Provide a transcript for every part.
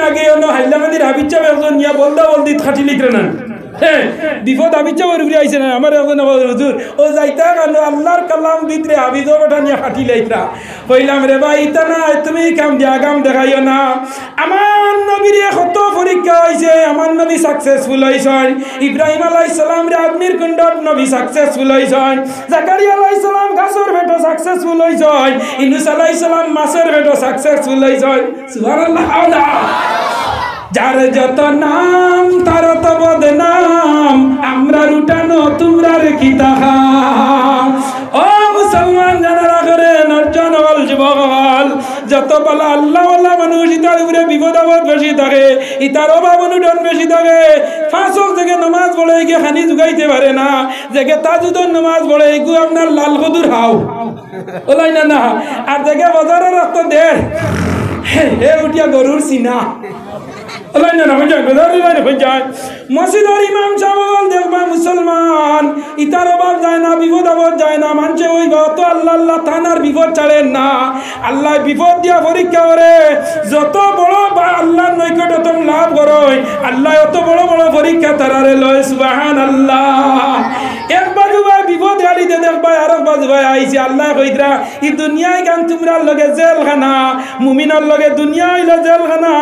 আগে অন্য হাইলাকান্দির হাবিচ্ছাপ একজন নিয়া বলদা বলদি খাটি লিখরে না হ্যাঁ বিপদ হাবিচ্ছাপ ঘুরে আইছে না আমার একজন হুজুর ও যাইতা কারণ আল্লাহর কালাম ভিতরে হাবিজ বেটা নিয়া খাটি লাইতা কইলাম রে ভাই ইতা না তুমি কাম দিয়া কাম দেখাইও না আমার নবীর কত পরীক্ষা হইছে আমার নবী সাকসেসফুল হইছেন ইব্রাহিম আলাইহিস সালাম রে আগ্নির কুণ্ডত নবী সাকসেসফুল হইছেন জাকারিয়া আলাইহিস সালাম গাছের বেটা সাকসেসফুল হইছেন ইউনূস আলাইহিস সালাম মাছের বেটা সাকসেসফুল হইছেন সুবহানাল্লাহ আল্লাহ যার যত নাম তার তো বদনাম আমরা উঠানো তোমরা রেখি তাহা ও মুসলমান জানারা করে নর্জন হল যুবক হল যত বলা আল্লাহ আল্লাহ মানুষ ইতার উপরে বিপদ আপদ বেশি থাকে ইতার অভাব অনুদান বেশি থাকে ফাঁসক থেকে নামাজ পড়ে গিয়ে খানি জুগাইতে পারে না জেগে তাজুদর নামাজ পড়ে গু আপনার লাল কদুর হাও ওলাই না না আর জেগে বাজারের রক্ত দেড় হে উঠিয়া গরুর সিনা মসজিদের ইমাম সাহেব দেখবা মুসলমান ইতার অভাব যায় না বিপদ আপদ যায় না মানছে ওই গত আল্লাহ আল্লাহ থানার বিপদ ছাড়েন না আল্লাহ বিপদ দিয়া পরীক্ষা করে যত বড় আল্লাহর নৈকটতম লাভ করয় আল্লাহ অত বড় বড় পরীক্ষা তারারে লয় সুবহানাল্লাহ একবার বিপদ গাড়িতে দেখবা আর একবার ভাই আইছে আল্লাহ কইরা ই দুনিয়ায় গান তোমরা লগে জেলখানা মুমিনের লগে দুনিয়া হইল জেলখানা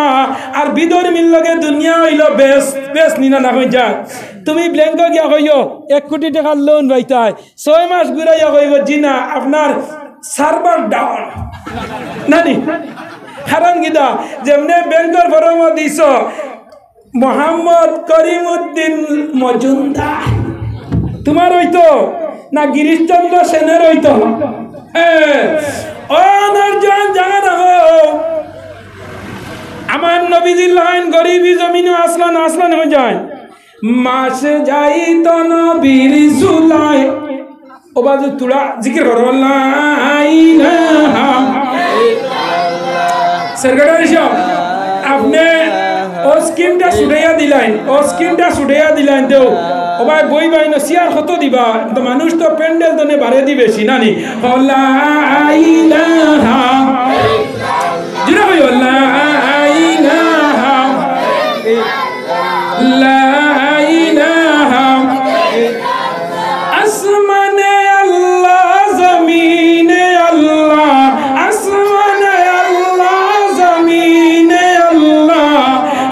আর বিধর্মীর লগে দুনিয়া হইল বেশ বেশ নিনা না হয়ে যায় তুমি ব্যাংকে গিয়া কইও 1 কোটি টাকার লোন পাইতাই 6 মাস ঘুরাইয়া কইব জিনা আপনার সার্ভার ডাউন নানি কারণ কিটা যেমনে ব্যাংকের ফরম দিছ মোহাম্মদ করিমউদ্দিন মজুমদার তোমার হইতো না গিরিশচন্দ্র সেনের হইতো আমার নবীজির লাইন গরিবী জমিনে আসলান আসলান হয়ে যায় মাস যাই তো নবীর সুলাই ও বাজু তুলা জিকির করো আপনি ও স্কিমটা ছুটাইয়া দিলেন দেও ও ভাই বই ভাই নসিয়ার কত দিবা তো মানুষ তো প্যান্ডেল দনে বাড়ে দিবে সিনানি জুড়ে হই আসমানে আল্লাহ জমিনে আল্লাহ আসমানে আল্লাহ জমিনে আল্লাহ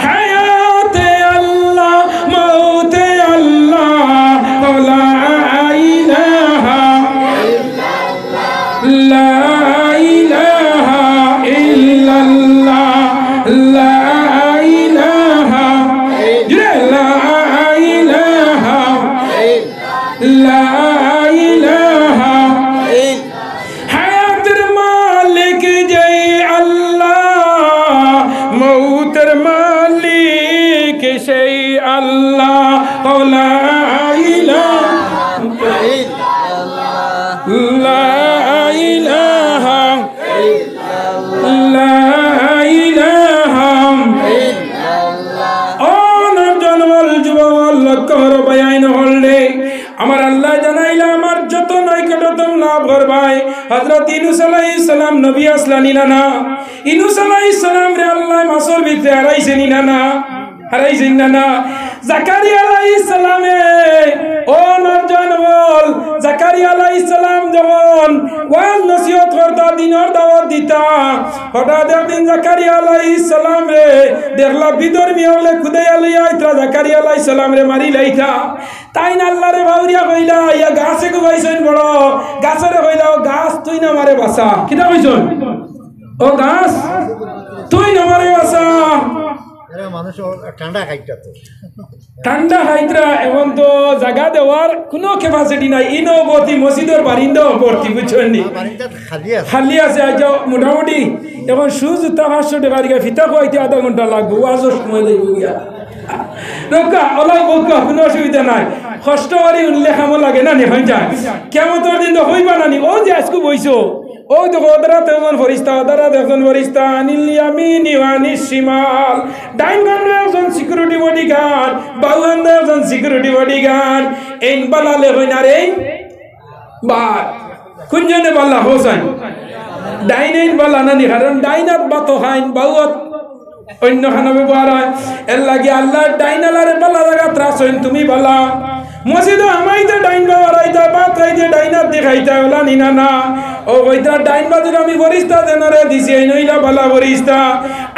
হায়াতে আল্লাহ মৌতে আল্লাহ লা ইলাহা ইল্লাল্লাহ লা আমার আল্লাহ জানাইলা আমার যত নৈকটতম লাভ করবাই হযরত ইউনূস আলাইহিস সালাম নবী আসলানি না ইউনূস আলাইহিস সালাম রে আল্লাহ মাসর ভিতরে হারাইছেন না জাকারিয়া আলাইহিস সালামে ও নরজন বল জাকারিয়া আলাইহিস সালাম যখন ওয়াজ নসিহত করতা দিনের দাওয়াত দিতা হঠাৎ একদিন জাকারিয়া আলাইহিস সালাম রে দেখলা বিধর্মী হলে খুদাইয়া লইয়া আইতা জাকারিয়া আলাইহিস সালাম রে মারি লাইতা তাই না আল্লাহ রে বাউরিয়া কইলা ইয়া গাছে গুবাইছেন বড় গাছরে কইলা ও গাছ তুই না মারে বাসা কিটা কইছন ও গাছ তুই না মারে বাসা মানুষ ঠান্ডা খাইতা তো ঠান্ডা হাইদ্রা এখন তো জায়গা দেওয়ার কোনো ক্যাপাসিটি নাই ইনবতি মসজিদের বারিন্দাও ভর্তি বুঝছেন নি খালি আছে আজ মোটামুটি এখন সুজ জুতা 500 টাকা দিয়ে ফিতা খাইতে আধা ঘন্টা লাগবে ওয়াজের সময় লাগবে গিয়া রকা ওলাই বকা কোনো অসুবিধা নাই কষ্ট করি উল্লেখ আমার লাগে না নি হই যায় কিয়ামতের দিন তো হইবা না নি ও যে আজকে বইছো ও দেখো ওদারা তেজন ফরিস্তা আনিল ইয়ামিনি ওয়া আনিশ শিমাল ডাইন গান্ডে একজন সিকিউরিটি বডিগার্ড বাউ গান্ডে একজন সিকিউরিটি বডিগার্ড এইন বালালে হইনা রে বা কুনজনে বালা হোসাইন ডাইন এইন বালা না নি কারণ ডাইনাত বাতো হাইন বাউত অন্য খানা ব্যবহার হয় এর লাগে আল্লাহ ডাইনালারে বালা জায়গা ত্রাসইন তুমি বালা মসজিদ আমাইতে ডাইন ব্যবহার আইতা বাত খাইতে ডাইনার দেখাইতা ওলা নিনা না ও ওইটা ডাইন বাজুর আমি বরিস্তা দেনরে দিছি এই নইলা বালা বরিস্তা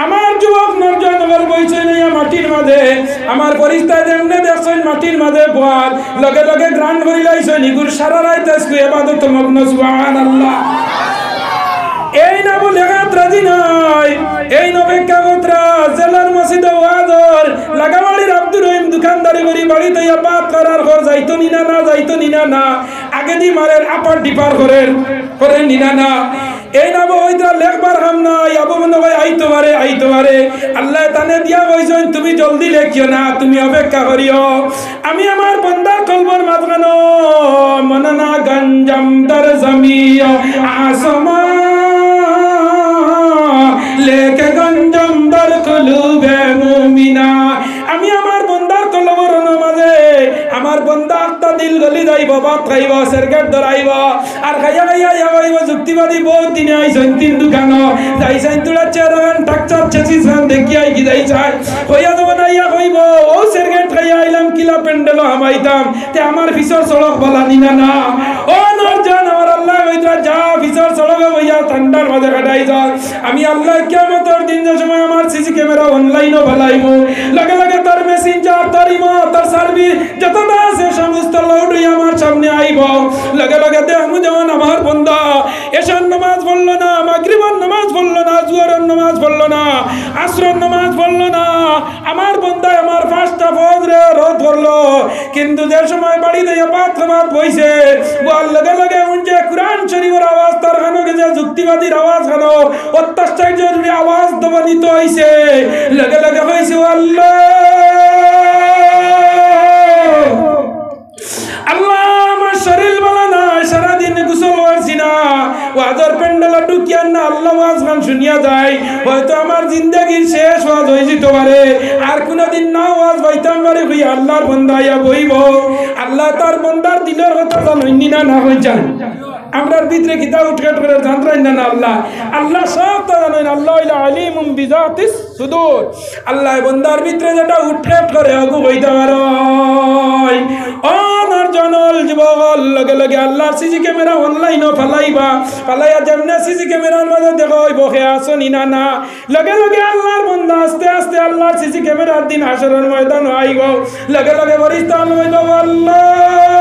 আমার যুবক নরজনগর বইছে না মাটির মাঝে আমার বরিস্তা যেমনে দেখছেন মাটির মাঝে বল লগে লগে গ্রান করি লাইছে নিগুর সারা রাত আজকে ইবাদত মগ্ন সুবহানাল্লাহ এই না বলে রাজি নয় এই নবেক্ষা গোত্রা জেলার মসজিদে ওয়াজর লাগাবাড়ির আব্দুর রহিম দোকানদারি করি বাড়িতে বাত করার ঘর যাইতো নিনা না আগে দি মারের আপার ডিপার করে নিনা না এই না ওইটা লেখবার হাম না আবু মনে হয় আইতো পারে আল্লাহ তানে দিয়া কইছেন তুমি জলদি লেখিও না তুমি অপেক্ষা করিও আমি আমার বন্দার কলবর মাঝখানো মননা গঞ্জম দর জমিও আসমা লেকে গঞ্জম দর কুলুবে মুমিনা আমি আমার বন্দার কলবর মাঝে আমার বন্দা একটা দিল গলি যাইব বাত খাইব সেরগেট ধরাইব আর খাইয়া যাইব যুক্তিবাদী বহুত দিনে আইছেন তিন দোকানো যাইছেন তোরা চেয়ারম্যান ডাক্তার চেচিছেন দেখিয়াই কি যাইছাই হইয়া যাব না ইয়া কইব ও সেরগেট খাইয়া আইলাম কিলা পেন্ডেল হামাইতাম তে আমার পিছর সড়ক বলা নিনা না ও নরজান আমার আল্লাহ কইতা যা পিছর সড়কে হইয়া ঠান্ডার মাঝে কাটাই যা আমি আল্লাহ কিয়ামতের দিন যে সময় আমার সিসি ক্যামেরা অনলাইনও বলাইমু লগে লগে তার মেসেঞ্জার তার ইমো তার সার্ভিস যতটা আছে সমস্ত লোড আমার সামনে আইব লগে লগে দেখমু যেমন আমার বন্দা এশার নামাজ পড়লো না মাগরিবের নামাজ পড়লো না জোহরের নামাজ পড়লো না আসরের নামাজ পড়লো না আমার বন্দা আমার পাঁচটা ফজরে রোদ করলো কিন্তু যে সময় বাড়িতে পাঁচ নামাজ বইছে বল লগে লগে উনছে কুরআন শরীফের আওয়াজ তার কানে গেছে যুক্তিবাদীর আওয়াজ কানো অত্যাশ্চর্য আওয়াজ দমনিত হইছে লগে লগে হইছে আল্লাহ আল্লাহ আমার শরীর বলা না সারাদিন গোসল করছি না ওয়াজের প্যান্ডেল ঢুকিয়ান না আল্লাহ ওয়াজ গান শুনিয়া যায় হয়তো আমার জিন্দেগির শেষ ওয়াজ হয়ে যেতে পারে আর কোনোদিন না ওয়াজ পাইতাম পারে হই আল্লাহর বান্দা ইয়া বইব আল্লাহ তার বান্দার দিলের কথা জানেন না হই যান আমরার ভিতরে কিতাব উঠকাট করে জানতেন না আল্লাহ সব তা জানেন আল্লাহ ইলা আলিমুম বিযাতিস সুদূর আল্লাহ বান্দার ভিতরে যেটা উঠকাট করে আগু হইতে পারে ও নরজনল যুবক লগে লগে আল্লাহর সিসি ক্যামেরা অনলাইনও ফালাইয়া যেমনে সিসি ক্যামেরার মধ্যে দেখো বসে আসো নিনা না লগে লগে আল্লাহর বান্দা আস্তে আস্তে আল্লাহর সিসি ক্যামেরার দিন হাসরের ময়দান আইব লগে লগে ফেরেশতা হইব আল্লাহ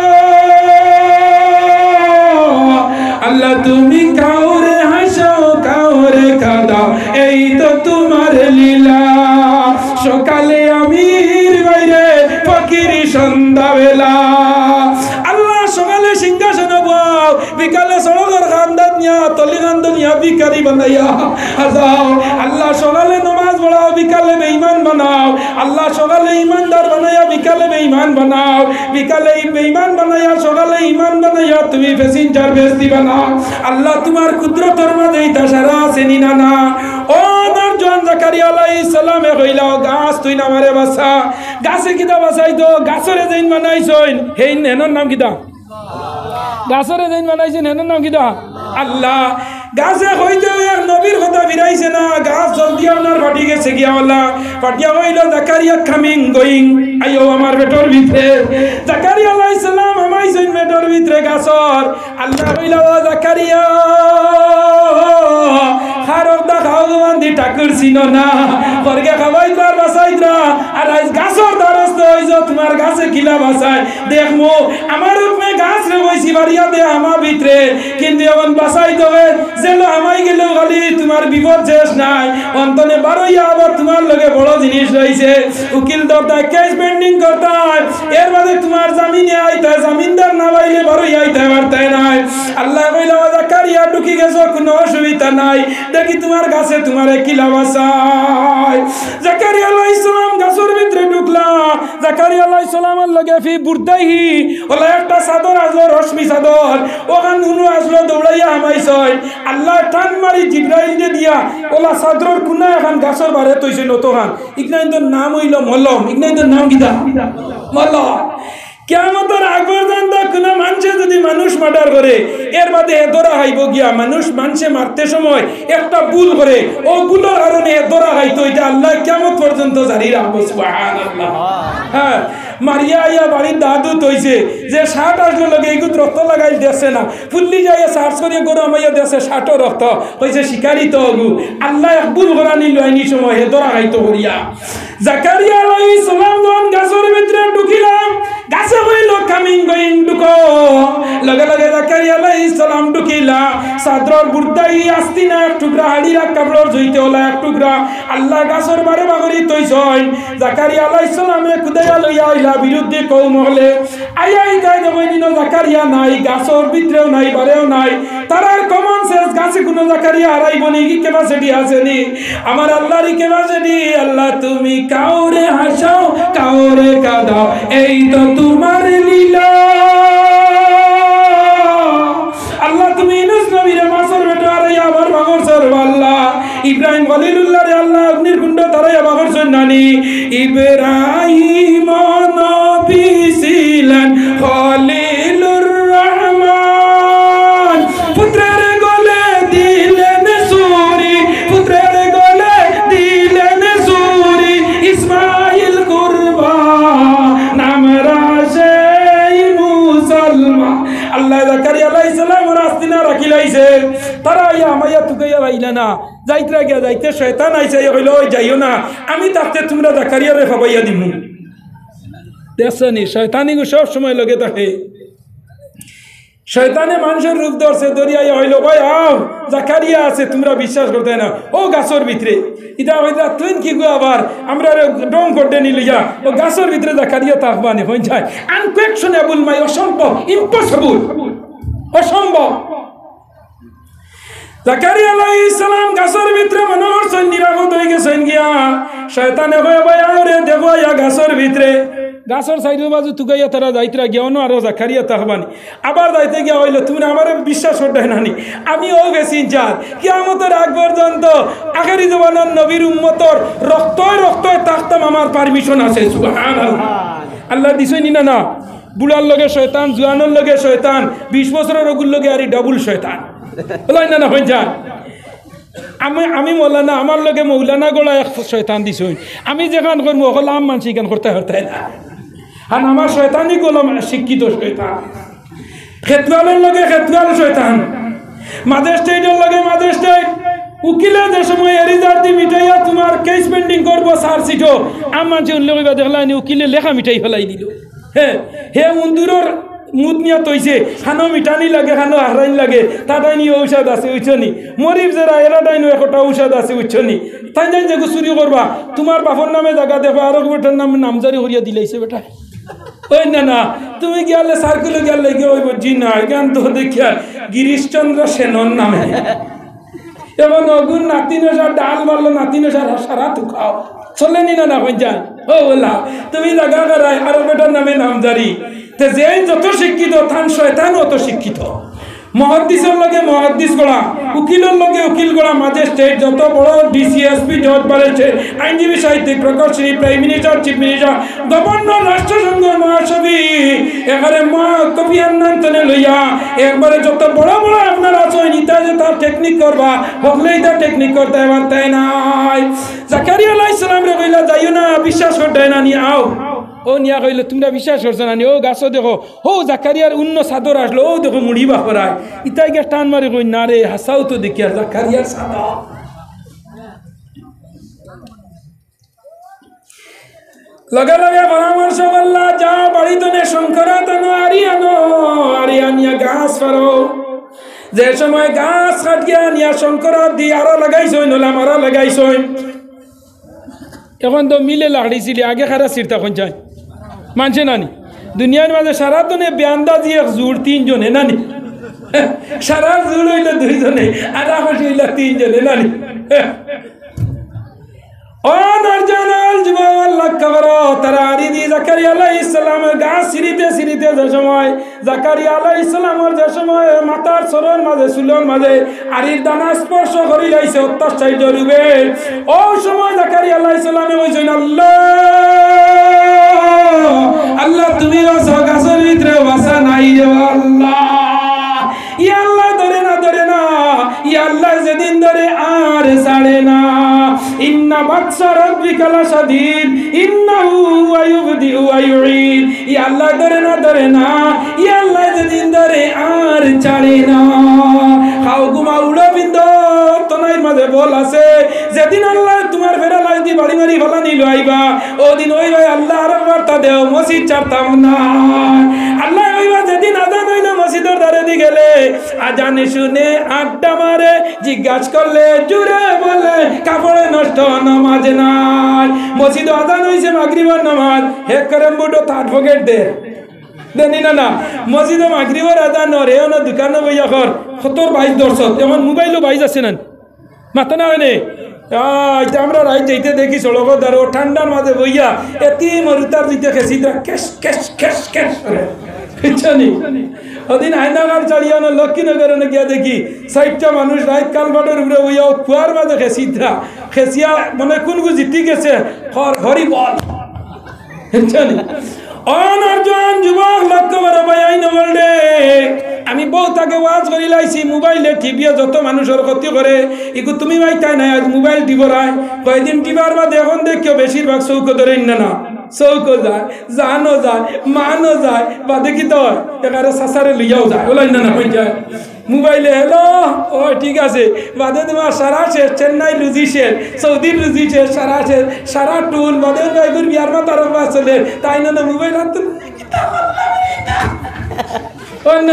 আল্লাহ তুমি কাউরে হাসাও কাউরে কাঁদাও এই তো তোমার লীলা সকালে আমির বাইরে ফকির সন্ধ্যাবেলা আল্লাহ সকালে সিংহাসন বও বিকালে সড়কের খান্দাত নিয়া তলি খান্দাত নিয়া ভিখারি বানাইয়া যাও আল্লাহ সকালে নামাজ পড়াও বিকালে বেঈমান বানাও আল্লাহ সকালে ইমানদার বানাইয়া বিকালে বেঈমান বানাও বিকালে বেঈমান বানাইয়া সকালে ঈমান বানাইয়া তুমি প্যাসেঞ্জার বেস্তি বানাও আল্লাহ তোমার কুদরতের মধ্যে ইতা সারা আছে নিনা না ও নরজন জাকারিয়া আলাইহিস সালামে কইলাও গাছ তুই না মারে বাসা গাছে কিটা বাসাইতো গাছরে যেন বানাইছইন হেই নেনর নাম কিটা গাছরে যেন বানাইছেন হেনর নাম কিটা আল্লাহ গাছে হইতে এক নবীর কথা বিরাইছে না গাছ জলদি আপনার ফাটি গেছে গিয়া আল্লাহ ফাটিয়া হইল জাকারিয়া কামিং গোয়িং আইও আমার বেটর ভিতরে জাকারিয়া আলাইহিস সালাম আমাইছেন বেটর ভিতরে গাছর আল্লাহ কইলা ও জাকারিয়া খারক দা খাওয়ান দি ঠাকুর চিনো না করগে খাওয়াইবার বাসাইতরা আর আজ গাছর দরস্ত হইছো তোমার গাছে কিলা বাসাই দেখমু আমার উপরে গাছ রে বইছি বাড়িয়া দে আমা ভিতরে কিন্তু এখন বাসাই দেবে যেন আমাই গেল খালি তোমার বিপদ শেষ নাই অন্তনে বারোইয়া আবার তোমার লগে বড় জিনিস রয়েছে উকিল দরদা কেস পেন্ডিং করতে হয় এর বাদে তোমার জামিনে আইতে জামিনদার না পাইলে বারোইয়া আইতে পারতে নাই আল্লাহ কইলা জাকারিয়া ঢুকি গেছো কোনো অসুবিধা নাই দেখি তোমার গাছে তোমারে কিলা বাসায় জাকারিয়া আলাইহিস সালাম গাছের ভিতরে ঢুকলা জাকারিয়া আলাইহিস সালামের লগে ফি বুরদাইহি ওলা একটা চাদর আসলো রশ্মি চাদর ওখান নুনু আসলো দৌড়াইয়া আমাইছয় আল্লাহ টান মারি জিবরাইল দে দিয়া ওলা চাদরের কোনা এখন গাছের বারে তৈছে নতখান ইগনাইন্দর নাম হইল মলম ইগনাইন্দর নাম কিটা মলম কিয়ামতের আগ পর্যন্ত কোন মানুষে যদি মানুষ মার্ডার করে এর বাদে ধরা খাইব গিয়া মানুষে মারতে সময় একটা ভুল করে ও ভুলের কারণে ধরা খাইতো এটা আল্লাহ কিয়ামত পর্যন্ত জারি রাখবো সুবহানাল্লাহ। হ্যাঁ মারিয়া আইয়া বাড়ির দাদু তৈছে যে শার্ট আসলে লগে এইগুত রক্ত লাগাই দেখছে না ফুল্লি যাইয়া সার্চ করিয়া গরু আমাইয়া দেখছে শার্টও রক্ত হয়েছে শিকারি তো অগু আল্লাহ এক ভুল করা নিল আইনি সময় হে ধরা খাইতো করিয়া জাকারিয়া আলাইহিস সালাম যখন গাছের ভিতরে ঢুকিলাম গাছে হইল কামিং গোয়িং ঢুকো লগে লগে জাকারিয়া আলাইহিস সালাম ঢুকিলা সাদরর বুরদাই আস্তিনা এক টুকরা হাড়িরা কাপড়র জইতে হলা এক টুকরা আল্লাহ গাছের বারে বাগরি তৈছয় জাকারিয়া আলাইহিস সালামে খুদাইয়া লইয়া আইলা বিরুদ্ধে কওম হলে আইয়াই গায় দেবইনিন জাকারিয়া নাই গাছের ভিতরেও নাই বারেও নাই তারার কমন সেন্স গাছে কোনো জাকারিয়া হারাইবনি কি ক্যাপাসিটি আসেনি আমার আল্লাহরই ক্যাপাসিটি আল্লাহ তুমি কাউরে হাসাও কাউরে কাঁদাও এই তো তোমার লীলা আল্লাহ তুমি ইউনূস নবীর মাসর বেটা আরাইয়া আবার বাগর সরব আল্লাহ ইব্রাহিম খলিলুল্লাহ রে আল্লাহ অগ্নির কুণ্ড তারাইয়া বাগর সন্নানি ইব্রাহিম নবী ছিলেন খলিলুর রহমান পুত্রের গলে দিলেন সুরি পুত্রের গলে দিলেন সুরি ইসমাইল কুরবান নাম রাশে মুসলমান আল্লাহ জাকারিয়া আলাইহিস সালাম রাস্তিনা রাখিলাইছে তারা ইয়া মাইয়া তুকাইয়া বাইলা না যাইতরা গিয়া যাইতে শয়তান আইছে কইলো ওই যাইও না আমি তাতে তোমরা জাকারিয়ারে খাবাইয়া দিমু দেখছনি শয়তানি গো সব সময় লগে থাকে শয়তানে মানুষের রূপ ধরছে দরিয়া হইলো ভাই আও জাকারিয়া আছে তোমরা বিশ্বাস করতে না ও গাছের ভিতরে ইদা হইদা তুই কি গো আবার আমরা ডং করতে নিলিয়া ও গাছের ভিতরে জাকারিয়া তাকবানে হই যায় আনকোয়েকশনেবল মাই অসম্ভব ইম্পসিবল অসম্ভব জাকারিয়া আলাইহিস সালাম গাছের ভিতরে মনোহর সৈন নিরাপদ হয়ে গেছেন গিয়া শয়তানে কয় ভাই আরে দেখো ইয়া গাছের ভিতরে গাছের সাইড বাজু তুগাইয়া তারা যাইতরা গিয়াও না আরো জাকারিয়া তাহবানি আবার যাইতে গিয়া হইলো তুমি আমার বিশ্বাস করতে নানি আমি ও গেছি যার কিয়ামতের আগ পর্যন্ত আখেরি জমানার নবীর উম্মতর রক্তয় রক্তয় তাকতাম আমার পারমিশন আছে সুবহানাল্লাহ আল্লাহ দিছেনি না না বুড়ার লগে শয়তান জুয়ানোর লগে শয়তান 20 বছরের ওগুর লগে আরি ডাবল শয়তান বলাই না না হই যা আমি মৌলানা আমার লগে মৌলানা গোলা এক শয়তান দিছই আমি যেখান করবো ওগুলো আম মানছি কেন করতে হতে না আর আমার শয়তানি গোলাম শিক্ষিত শয়তান খেতওয়ালের লগে খেতওয়াল শয়তান ম্যাজিস্ট্রেটের লগে ম্যাজিস্ট্রেট উকিলে যে সময় এরিজার্টি মিটাইয়া তোমার কেস পেন্ডিং করবো চার্জশিটও আম মানছি উল্লেখ দেখলাম উকিলে লেখা মিটাই ফেলাই দিল হ্যাঁ হে মন্দুরের মুদ নিয়া তৈছে খানো মিঠানি লাগে খানো হারাইন লাগে তাই নিয়ে ঔষধ আছে উচ্ছনি মরিব যারা এরাটাই নিয়ে একটা ঔষধ আছে উচ্ছনি তাই যাই যে চুরি করবা তোমার বাপর নামে জায়গা দেখো আরো বেটার নামে নামজারি হরিয়া দিলাইছে বেটা ওই না না তুমি গেলে সার্কুলে গেলে গিয়ে ওই জি না জ্ঞান তো দেখিয়া গিরিশচন্দ্র সেনর নামে এবং অগুন নাতি নেশার ডাল মারলো নাতি নেশার সারা তু খাও চলেনি না না পঞ্চান ও বললা তুমি জায়গা করায় আরো বেটার নামে নামজারি যে যত শিক্ষিত থান শয়তান অত শিক্ষিত মহাদ্দিসের লগে মহাদ্দিস গড়া উকিলের লগে উকিল গড়া ম্যাজিস্ট্রেট যত বড় ডিসিএসপি জজ বাড়েছে আইনজীবী সাহিত্যিক প্রকৌশলী prime minister chief minister governor রাষ্ট্রসংঘের মহাসভী এবারে কবি আন্নান্তনে লইয়া একবারে যত বড় বড় আপনার আছেন ইতা যে তার টেকনিক করবা হকলেই তার টেকনিক করতে এবার তাই নাই জাকারিয়া আলাইহিস সালাম রে কইলা যাইও না বিশ্বাস করতে না নি আও ও নিয়া কইলে তোমরা বিশ্বাস করছো না ও গাছ দেখো ও জাকারিয়ার অন্য চাদর আসলো ও দেখো মুড়ি বাপরায় ইতাই গে টান মারি কই না রে হাসাও তো দেখি আর জাকারিয়ার চাদর লগে লগে পরামর্শ করলা যা বাড়িতে নে শঙ্করাতনো আরিয়ানিয়া গাছ ফারো যে সময় গাছ কাটিয়া নিয়া শঙ্করাত দিয়ে আরো লাগাইছই নলাম আরো লাগাইছই এখন তো মিলে লাড়িছিলি আগে খারা সিরতা কোন যায় মানছে নানি দুনিয়ার মাঝে সারা তো বেআন্দা দিয়ে জোর 3 জনে নানি সারা জোর হইলে 2 জনে আর খুশি হইলে 3 জনে নানি ও নরজানাল জীবন আল্লাহ কবরো তারা আরিদি জাকারিয়া আলাইহিস সালামের গাছ সিরিতে সিরিতে যে সময় জাকারিয়া আলাইহিস সালামের যে সময় মাথার সরণ মাঝে চুলর মাঝে আরির দানা স্পর্শ করি লাইছে অত্যাশ্চর্য রূপে ও সময় জাকারিয়া আলাইহিস সালামে কইছেন আল্লাহ আল্লাহ তুমি গাছ বাসা নাই রে আল্লাহ ইয়া আল্লাহ ধরে না ইয়া আল্লাহ যেদিন ধরে আর ছাড়ে না ইন্না বাতসা রাব্বিকা লাশাদীদ ইন্নাহু ওয়া ইউবদিউ ওয়া ইউঈদ ইয়া আল্লাহ ধরে না ইয়া আল্লাহ যেদিন ধরে আর ছাড়ে না খাও ঘুমা উড়ো বিন্দু তনাইর মাঝে বল আছে যেদিন আল্লাহ তোমার ফেরা লাগি বাড়ি মারি ফলা নিল আইবা ওদিন ওই ভাই আল্লাহ আর বার্তা দেও মসজিদ ছাড়তাম না আল্লাহ ওইবা যেদিন আজান হইল মসজিদের ধারে দি গেলে আজান শুনে আড্ডা মারে জিজ্ঞাসা করলে জুড়ে বলে কাপড়ে নষ্ট নামাজ নাই মসজিদ আজান হইছে মাগরিবের নামাজ হে করেন বুটো তার পকেট দে দেনি না মসজিদে মাগরিবের আজান রে ওনা দোকানে বইয়া কর 70-22 দর্শক এখন মোবাইলও বাইজ আছে না মাথা না হয়নি আমরা রাইত যাইতে দেখি সড়ক দ্বারা ঠান্ডার মাঝে বইয়া এতি মরুতার দিতে খেসি কেশ কেশ কেশ কেশ করে ওদিন আয়নাঘাট চালিয়ে লক্ষ্মীনগরে গিয়া দেখি 60টা মানুষ রাইত কালবাটের উপরে বইয়া কুয়ার মাঝে খেসিদ্রা খেসিয়া মানে কোনগু জিতি গেছে হরি বল অনর্জন যুবক লক্ষ্য করে ভাই আইন বললে আমি বহুত আগে ওয়াজ করি লাইছি মোবাইলে টিভিয়ে যত মানুষের ক্ষতি করে এগু তুমি ভাই তাই নাই আজ মোবাইল টিপরায় কয়েকদিন টিপার বাদে এখন দেখিও বেশিরভাগ চৌক ধরেন না চৌকো যায় জানো যায় মানো যায় বা দেখি তো এখানে সাসারে লইয়াও যায় ওলাই না হয়ে যায় মোবাইলে হ্যালো ও ঠিক আছে বাদে তোমার সারা শেষ চেন্নাই রুজি শেষ সৌদির রুজি শেষ সারা শেষ সারা টুল বাদে ভাইগুর বিয়ার মা তার চলে তাই না মোবাইল হাত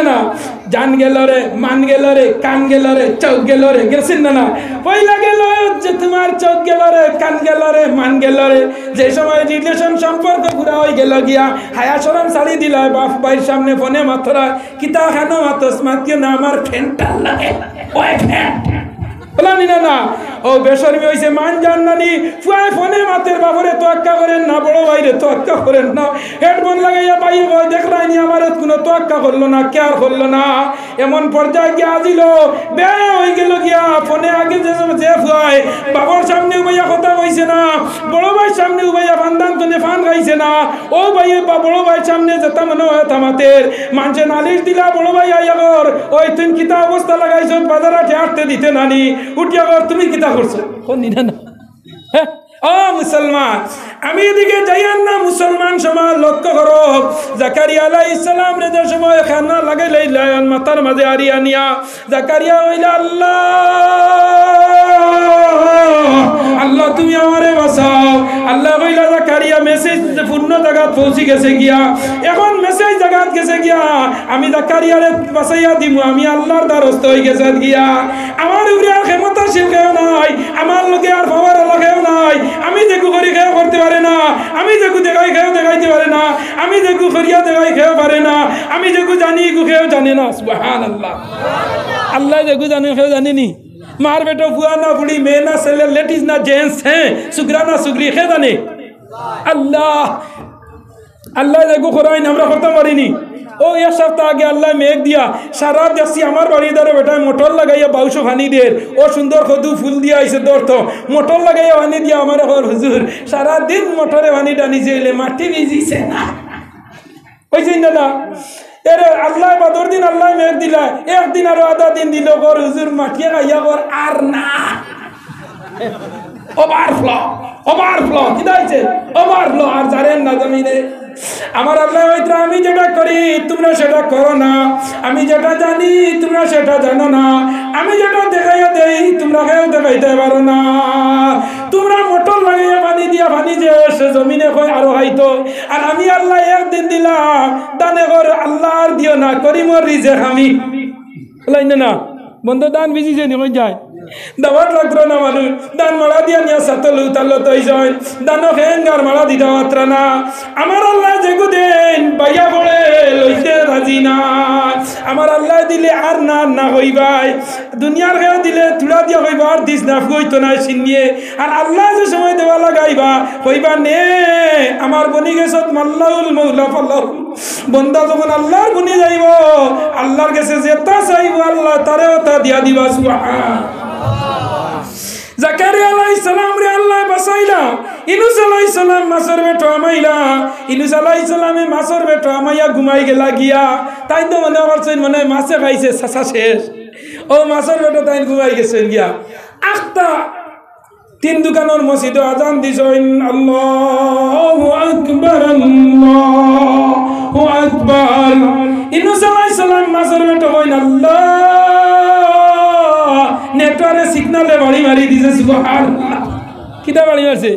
না জান গেল রে মান গেল রে কান গেল রে চোখ গেল রে গেছেন না পয়লা গেল যে তোমার চোখ গেল রে কান গেল রে মান গেল রে যে সময় রিলেশন সম্পর্ক পুরা হয়ে গেল গিয়া হায়া শরম ছাড়ি দিলা বাপ ভাইয়ের সামনে ফোনে মাথরা কিতা খানো মাতস মাতিও না আমার ফ্যানটা লাগে ওই ফ্যান বলানি না ও বেশরমি হইছে মান জান নানি ফুয়ায় ফোনে মাতের বাপরে তোয়াক্কা করেন না বড় ভাইরে তোয়াক্কা করেন না হেডফোন লাগাইয়া পাই দেখলাইনি আমার কোনো তোয়াক্কা করলো না কেয়ার করলো না এমন পর্যায়ে গিয়া আজিল বে হয়ে গেল গিয়া ফোনে আগে যে ফুয়ায় বাবার সামনে উবাইয়া কথা কইছে না বড় ভাইয়ের সামনে উবাইয়া ফান্দান তনে ফান খাইছে না ও ভাইয়ে বা বড় ভাইয়ের সামনে যেতা মনে হয় থামাতের মানুষে নালিশ দিলা বড় ভাই আইয়া কর ওই তুই কিতা অবস্থা লাগাইছ বাজারাটে আটতে দিতে নানি উঠিয়া কর তুমি কিতা করছো কোন দিন না হ্যাঁ ও মুসলমান আমি এদিকে যাইয়ান না মুসলমান সমাজ লক্ষ্য করো জাকারিয়া আলাইহিস সালাম রে যে সময় খানা লাগাই লাইলান মাথার মাঝে আরিয়া নিয়া জাকারিয়া হইলা আল্লাহ আল্লাহ তুমি আমারে বাঁচাও আল্লাহ কইলা জাকারিয়া মেসেজ পূর্ণ জায়গা পৌঁছে গেছে গিয়া এখন মেসেজ জায়গা গেছে গিয়া আমি জাকারিয়ারে বাঁচাইয়া দিমু আমি আল্লাহর দ্বারস্থ হই গেছে গিয়া আমার উপরে আর ক্ষমতাশীল কেউ নাই আমার লোকে আর পাওয়ার কেউ নাই আমি যেকু করি কেউ করতে পারে না আমি যেকু দেখাই কেউ দেখাইতে পারে না আমি যেকু করিয়া দেখাই কেউ পারে না আমি যেকু জানি কেউ জানে না সুবহানাল্লাহ আল্লাহ যেকু জানে কেউ জানেনি मार बेटो बुआ ना बुढ़ी मैं ना सेले लेडीज ना जेंट्स हैं सुगरा ना सुगरी खे जाने अल्लाह अल्लाह देखो खुराइन हमरा खत्म करिनी ओ एक सप्ताह आगे अल्लाह मेघ दिया सारा देखसी हमार बाड़ी दारे बेटा मोटर लगाइया बाउशो फानी देर ओ सुंदर खदू फूल दिया इसे दौड़ तो मोटर लगाइया फानी दिया हमारे घर हुजूर सारा दिन मोटरे फानी डानी से ले माटी बीजी से ना वैसे ना এরে আল্লাহ বাদর দিন আল্লাহ মেঘ দিলা একদিন আর আধা দিন দিল গর হুজুর মাটিয়া গাইয়া গর আর না ওভারফ্লো কি দাইছে ওভারফ্লো আর জানেন না জমিনে আমার আল্লাহ হইতো আমি যেটা করি তোমরা সেটা করো না আমি যেটা জানি তোমরা সেটা জানো না আমি যেটা দেখাইয়া দেই তোমরা কেউ দেখাইতে পারো না তোমরা মোটর লাগাইয়া পানি দিয়া পানি যে সে জমিনে কই আরো হয়তো আর আমি আল্লাহ একদিন দিলাম দানে কর আল্লাহ আর দিও না করি মোর রিজেক আমি লাইন না বন্ধ দান বিজি যে নিয়ে যায় দাওয়াত লাগতো না মানুষ দান মারা দিয়া নিয়া সাতল উতালো তৈ যায় দানো হেঙ্গার মারা দিতা মাত্র না আমার আল্লাহ যেগু দেন বাইয়া বলে লইতে রাজি না আমার আল্লাহ দিলে আর না না হইবাই দুনিয়ার খেয়ে দিলে তুলা দিয়া হইবা আর দিস না হইতো না সিনিয়ে আর আল্লাহ যে সময় দেওয়া লাগাইবা হইবা নে আমার বনি গেছত মাল্লাউল মৌলা ফাল্লাহ বন্দা যখন আল্লাহর গুনি যাইব আল্লাহর কাছে যেটা চাইব আল্লাহ তারেও তা দিয়া দিবা সুবহান জাকারিয়া আলাইহিস সালাম রে আল্লাহ বাঁচাইলা ইউনূস আলাইহিস সালাম মাছের পেটো আমাইলা ইউনূস আলাইহিস সালামে মাছের পেটো আমাইয়া ঘুমাই গেলা গিয়া তাই তো মনে করছেন মনে মাছে খাইছে সাসা শেষ ও মাছের পেটো তাই ঘুমাই গেছেন গিয়া আখতা তিন দোকানের মসজিদে আজান দিছেন আল্লাহু আকবার আল্লাহু আকবার ইউনূস আলাইহিস সালাম মাছের পেটো কইন আল্লাহ নেটওয়ার্কে সিগনালে বাড়ি মারি দিছে সুবহানাল্লাহ কিটা বাড়ি মারছে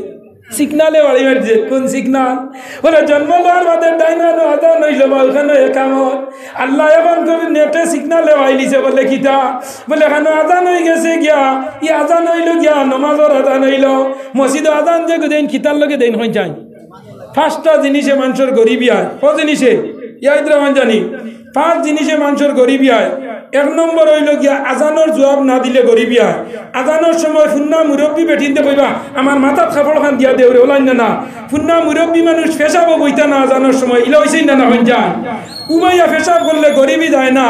সিগনালে বাড়ি মারছে কোন সিগনাল বলে জন্ম লওয়ার বাদে ডাইনানো আজান হইল বা ওখানে একামত আল্লাহ এখন করে নেটে সিগনালে বাইলিছে বলে কিটা বলে এখানে আজান হয়ে গেছে গিয়া ই আজান হইল গিয়া নমাজের আজান হইল মসজিদে আজান যে দেন খিতার লগে দেন হয়ে যায় পাঁচটা জিনিসে মানুষের গরিবি হয় ও জিনিসে ইয়াইদ্রামান জানি পাঁচ জিনিসে মানুষের গরিবি হয় এক নম্বর হইল গিয়া আজানোর জবাব না দিলে গরিবি হয় আজানোর সময় ফুন্না মুরব্বী বেঠিনতে কইবা আমার মাথার কাপড় খান দিয়া দেউরে ওলাই না ফুন্না মুরব্বী মানুষ ফেসাবো বইতা না আজানোর সময় ইলা হইছেই না হইন যায় উমাইয়া ফেসাব করলে গরিবি যায় না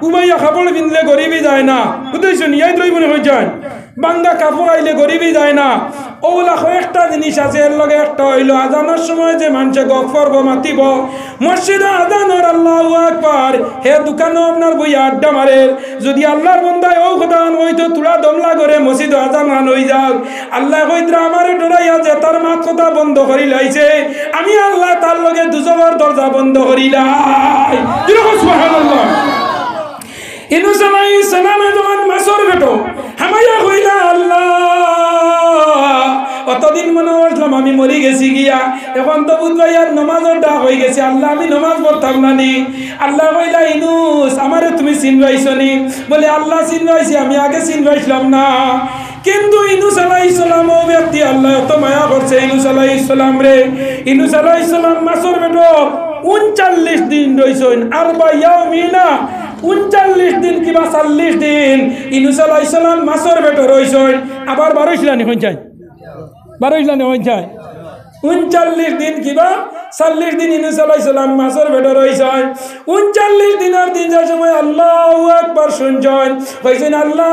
উমাইয়া কাপড় কিনলে গরিবি যায় না বুঝতেছ ইয়াই লই মনে হয়ে যায় বাঙ্গা কাপড় আইলে গরিবি যায় না ওগুলা কয়েকটা জিনিস আছে এর লগে একটা হইল আজানোর সময় যে মানুষে গফর মাতিব মসজিদে আজানোর আল্লাহু আকবার হে দোকানও আপনার বইয়া আড্ডা মারে যদি আল্লাহর বন্দায় ও খোদান হইতো তুলা দমলা করে মসজিদে আজান গান হই যাক আল্লাহ কইতরা আমারে ডরাইয়া যে তার মাত কথা বন্ধ করি লাইছে আমি আল্লাহ তার লগে দুজকের দরজা বন্ধ করিলাই সুবহানাল্লাহ ইউনূস আলাইহিস সালামে যখন মাছের পেটো হামাইয়া কইলা আল্লাহ অতদিন মনে করলাম আমি মরি গেছি গিয়া এখন তো বুঝবাই আর নমাজের ডাক হয়ে গেছে আল্লাহ আমি নমাজ পড়তাম না নি আল্লাহ কইলা ইউনূস আমারে তুমি চিনবাইছো নি বলে আল্লাহ চিনবাইছি আমি আগে চিনবাইছিলাম না কিন্তু ইউনূস আলাইহিস সালাম ও ব্যক্তি আল্লাহ এত মায়া করছে ইউনূস আলাইহিস সালাম রে ইউনূস আলাইহিস সালাম মাছের পেটো 39 দিন রইছেন আরবা ইয়াউমিনা 39 দিন কিবা 40 দিন ইউনূস আলাইহিস সালাম মাছের পেটো রইছেন আবার 12 ছিলানি হই যায় 12 ছিলানি হই যায় 39 দিন কিবা 40 দিন ইউনূস আলাইহিস সালাম মাছের পেটো রইছেন 39 দিনের দিন যে সময় আল্লাহু আকবার শুনছেন কইছেন আল্লাহ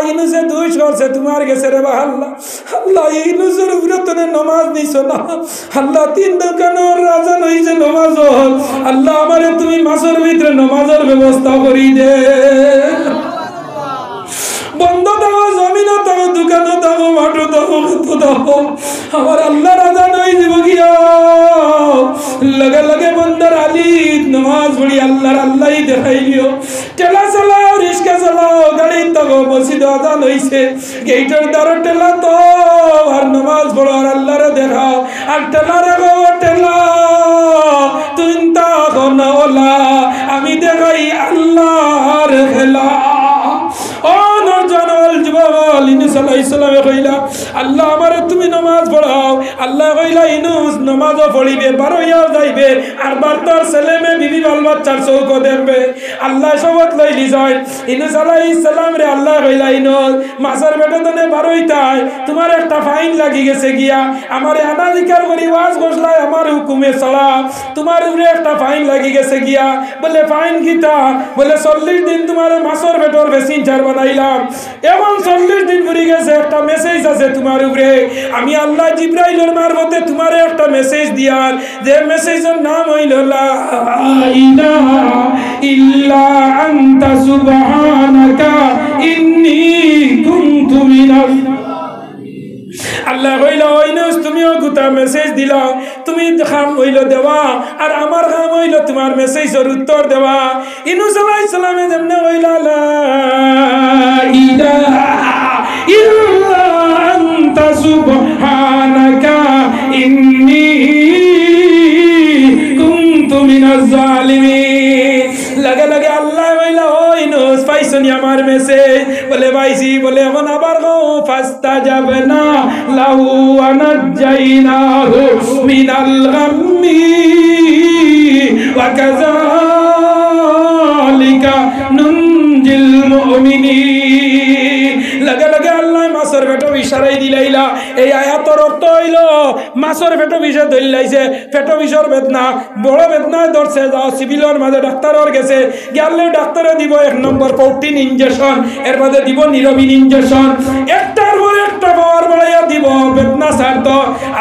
ইউনূসে দুষ করছে তোমার কাছে রে বা আল্লাহ আল্লাহ ইউনূসের উপরে তুমি নামাজ নিছো না আল্লাহ তিন দোকানের আজান হইছে নামাজ আল্লাহ আমারে তুমি মাছের ভিতরে নামাজের ব্যবস্থা করি দে বন্ধ দাও জমিনও দাও দোকানও দাও মাঠও দাও তো দাও আমার আল্লাহ রাজা নই দিব গিয়া লগে লগে বন্দার আলী নামাজ পড়ি আল্লাহর আল্লাহই দেখাইলিও টেলা চালাও রিক্সা চালাও গাড়ি তগো মসজিদে আজান হইছে গেটের দ্বারা টেলা তো আর নামাজ পড়ো আর আল্লাহরে দেখাও আর টেলা রেগো টেলা তুই তা না ওলা আমি দেখাই আল্লাহর খেলা ও নরজানাল যুবক ইউনূস আলাইহিস সালামে কইলা আল্লাহ আমারে তুমি নামাজ পড়াও আল্লাহ কইলা ইউনূস নামাজও পড়িবে বারোয়াও যাইবে আর বারতার ছেলে মেয়ে বিবি বাল বাচ্চার চৌক দেখবে আল্লাহ শপথ লইলি যায় ইউনূস আলাইহিস সালাম রে আল্লাহ কইলা ইউনূস মাছের পেটে তনে বারোইতাই তোমার একটা ফাইন লাগি গেছে গিয়া আমারে অনাধিকার করি ওয়াজ করলাই আমার হুকুমে চলা তোমার উপরে একটা ফাইন লাগি গেছে গিয়া বলে ফাইন কিটা বলে 40 দিন তোমার মাছের পেটর বেসিনচার বানাইলাম এবং 40 দিন পরে গেছে একটা মেসেজ আছে তোমার উপরে আমি আল্লাহ জিবরাইলের মারফতে তোমারে একটা মেসেজ দিয়ার যে মেসেজের নাম হইল লা ইলাহা ইল্লা আনতা সুবহানাকা ইন্নী কুনতু মিনাল আল্লাহ কইলা ইউনূস তুমিও গুতা মেসেজ দিলা তুমি খাম হইল দেওয়া আর আমার খাম হইল তোমার মেসেজের উত্তর দেওয়া ইউনূস আলাইহিস সালামে যেমনে কইলা লা ইলাহা ইল্লা আনতা সুবহানাকা ইন্নী কুনতু মিনাজ জালিমিন লগে লগে আল্লাহ কইলা ও ইউনূস পাইছনি আমার মেসেজ বলে পাইছি বলে এখন আবার গো ফাস্তাজাবনা লাহু আনাজাইনাহু মিনাল গাম্মি ওয়া কাযালিকা নুনজিল মুমিনিন লগে লগে আল্লাহ মাছের পেটো ইশারাই দিলাইলা এই আয়াতের অর্থ হইল মাছের পেটো বিষে ধরলাইছে পেটো বিষর বেদনা বড় বেদনায় ধরছে যাও সিভিলের মাঝে ডাক্তারের গেছে গেলে ডাক্তারে দিব 1 নম্বর প্রোটিন ইনজেকশন এর মধ্যে দিব নিরবিন ইনজেকশন একটার পর একটা পাওয়ার বাড়াইয়া দিব বেদনা ছাড়ত